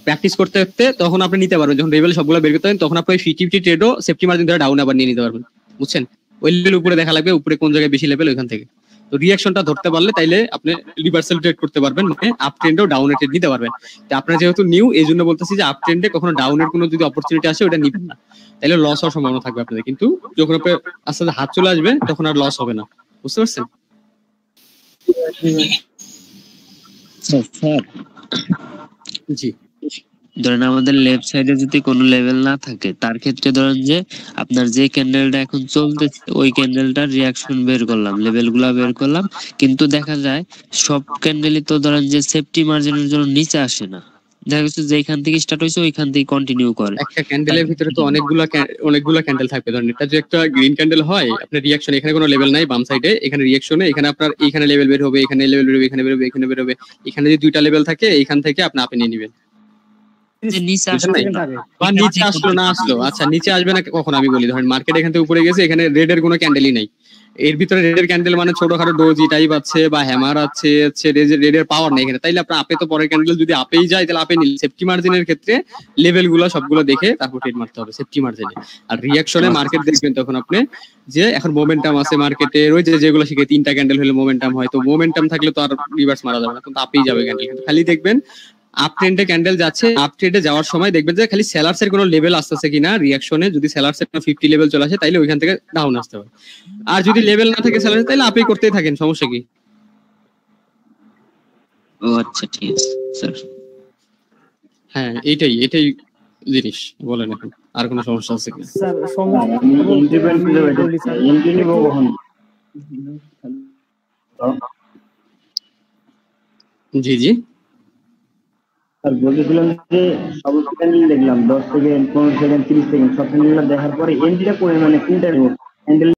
প্র্যাকটিস করতে করতে, তখন আপনি নিতে পারবেন, যখন লেভেল সবগুলো বের করতে পারেন, তখন আপনি 50 ট্রেডও সেফটি মার্জিন ধরে ডাউন আবার নিয়ে নিতে পারবেন, বুঝছেন? ওই লেভেল উপরে দেখা লাগবে, উপরে কোন জায়গায় বেশি লেভেল ওইখান থেকে। তো রিঅ্যাকশনটা ধরতে পারলে তাইলে আপনি রিভার্সাল ট্রেড করতে পারবেন, মানে আপ ট্রেন্ডেও ডাউন ট্রেড নিতে পারবেন। তো আপনার যেহেতু নিউ, এই জন্য বলতেছি যে আপ ট্রেন্ডে কখনো ডাউনের কোনো যদি অপরচুনিটি আসে ওটা নিবেন না, তাইলে লস হওয়ার সম্ভাবনা থাকবে আপনাদের। কিন্তু যখন আপনি আস্তে আস্তে হাত চলে আসবে, তখন আর লস হবে না, বুঝতে পারছেন? স্যার জি, ধরেন আমাদের লেফট সাইডে যদি কোনো লেভেল না থাকে, তার ক্ষেত্রে ধরেন যে আপনার যে ক্যান্ডেলটা এখন চলতেছে ওই ক্যান্ডেলটার রিঅ্যাকশন বের করলাম, লেভেলগুলো বের করলাম, কিন্তু দেখা যায় সব ক্যান্ডেলই তো ধরেন যে সেফটি মার্জিনের জন্য নিচে আসে না, দেখা যাচ্ছে যেখান থেকে স্টার্ট হয়েছে ওইখান থেকে কন্টিনিউ করে। একটা ক্যান্ডেলের ভিতরে তো অনেকগুলা ক্যান্ডেল থাকবে। ধরেন এটা যে একটা গ্রিন ক্যান্ডেল হয়, আপনার রিঅ্যাকশন এখানে কোনো লেভেল নাই, বাম সাইডে এখানে রিঅ্যাকশনে এখানে আপনার এখানে লেভেল বের হবে, এখানে লেভেল বের হবে, এখানে বের হবে, এখানে বের হবে। এখানে যদি দুইটা লেভেল থাকে এইখান থেকে আপনি আপে নিয়ে নেবেন। নিচে বা নিচে আসলো না আসলো, আচ্ছা নিচে আসবে না কখন আমি বলি। ধরেন মার্কেট এখান থেকে উপরে গেছে, এখানে রেড এর কোনো ক্যান্ডেলই নাই, এর ভিতরে রেড এর ক্যান্ডেল মানে ছোটখাটো ডোজি টাইপ আছে বা হ্যামার আছে, রেড এর পাওয়ার নেই এখানে, তাইলে আপনার আপে তো পরের ক্যান্ডেল যদি আপেই যায় তাহলে আপে নিলে সেফটি মার্জিনের ক্ষেত্রে লেভেল গুলো সবগুলো দেখে তারপর ট্রেড মারতে হবে সেফটি মার্জিনে। আর রিঅ্যাকশনে মার্কেট দেখবেন তখন আপনি যে এখন মোমেন্টাম আছে মার্কেটে, ওই যেগুলো শিখে 3টা ক্যান্ডেল হলে মোমেন্টাম হয়, তো মোমেন্টাম থাকলে তো আর রিভার্স মারা যাবে না, কিন্তু আপেই যাবে ক্যান্ডেল। কিন্তু খালি দেখবেন আপ ট্রেন্ডে ক্যান্ডেল যাচ্ছে, আপ ট্রেন্ডে যাওয়ার সময় দেখবেন যে খালি সেলার্স এর কোনো লেভেল আসতেছে কিনা রিঅ্যাকশনে, যদি সেলার্স এর 50 লেভেল চলে আসে তাইলে ওইখান থেকে ডাউন আসতে হবে। আর যদি লেভেল না থাকে সেলার্স তাইলে আপেই করতেই থাকেন, সমস্যা কি? ও আচ্ছা ঠিক আছে স্যার। হ্যাঁ এইটাই জিনিস। বলেন এখন আর কোনো সমস্যা আছে কি? স্যার জি জি স্যার বলতেছিলাম যে সব ক্যান্ডেল দেখলাম 10 সেকেন্ড 15 সেকেন্ড 30 সেকেন্ড সব ক্যান্ডেল দেখার পরে এন্ট্রিটা করে মানে কোনটা নেব? ক্যান্ডেল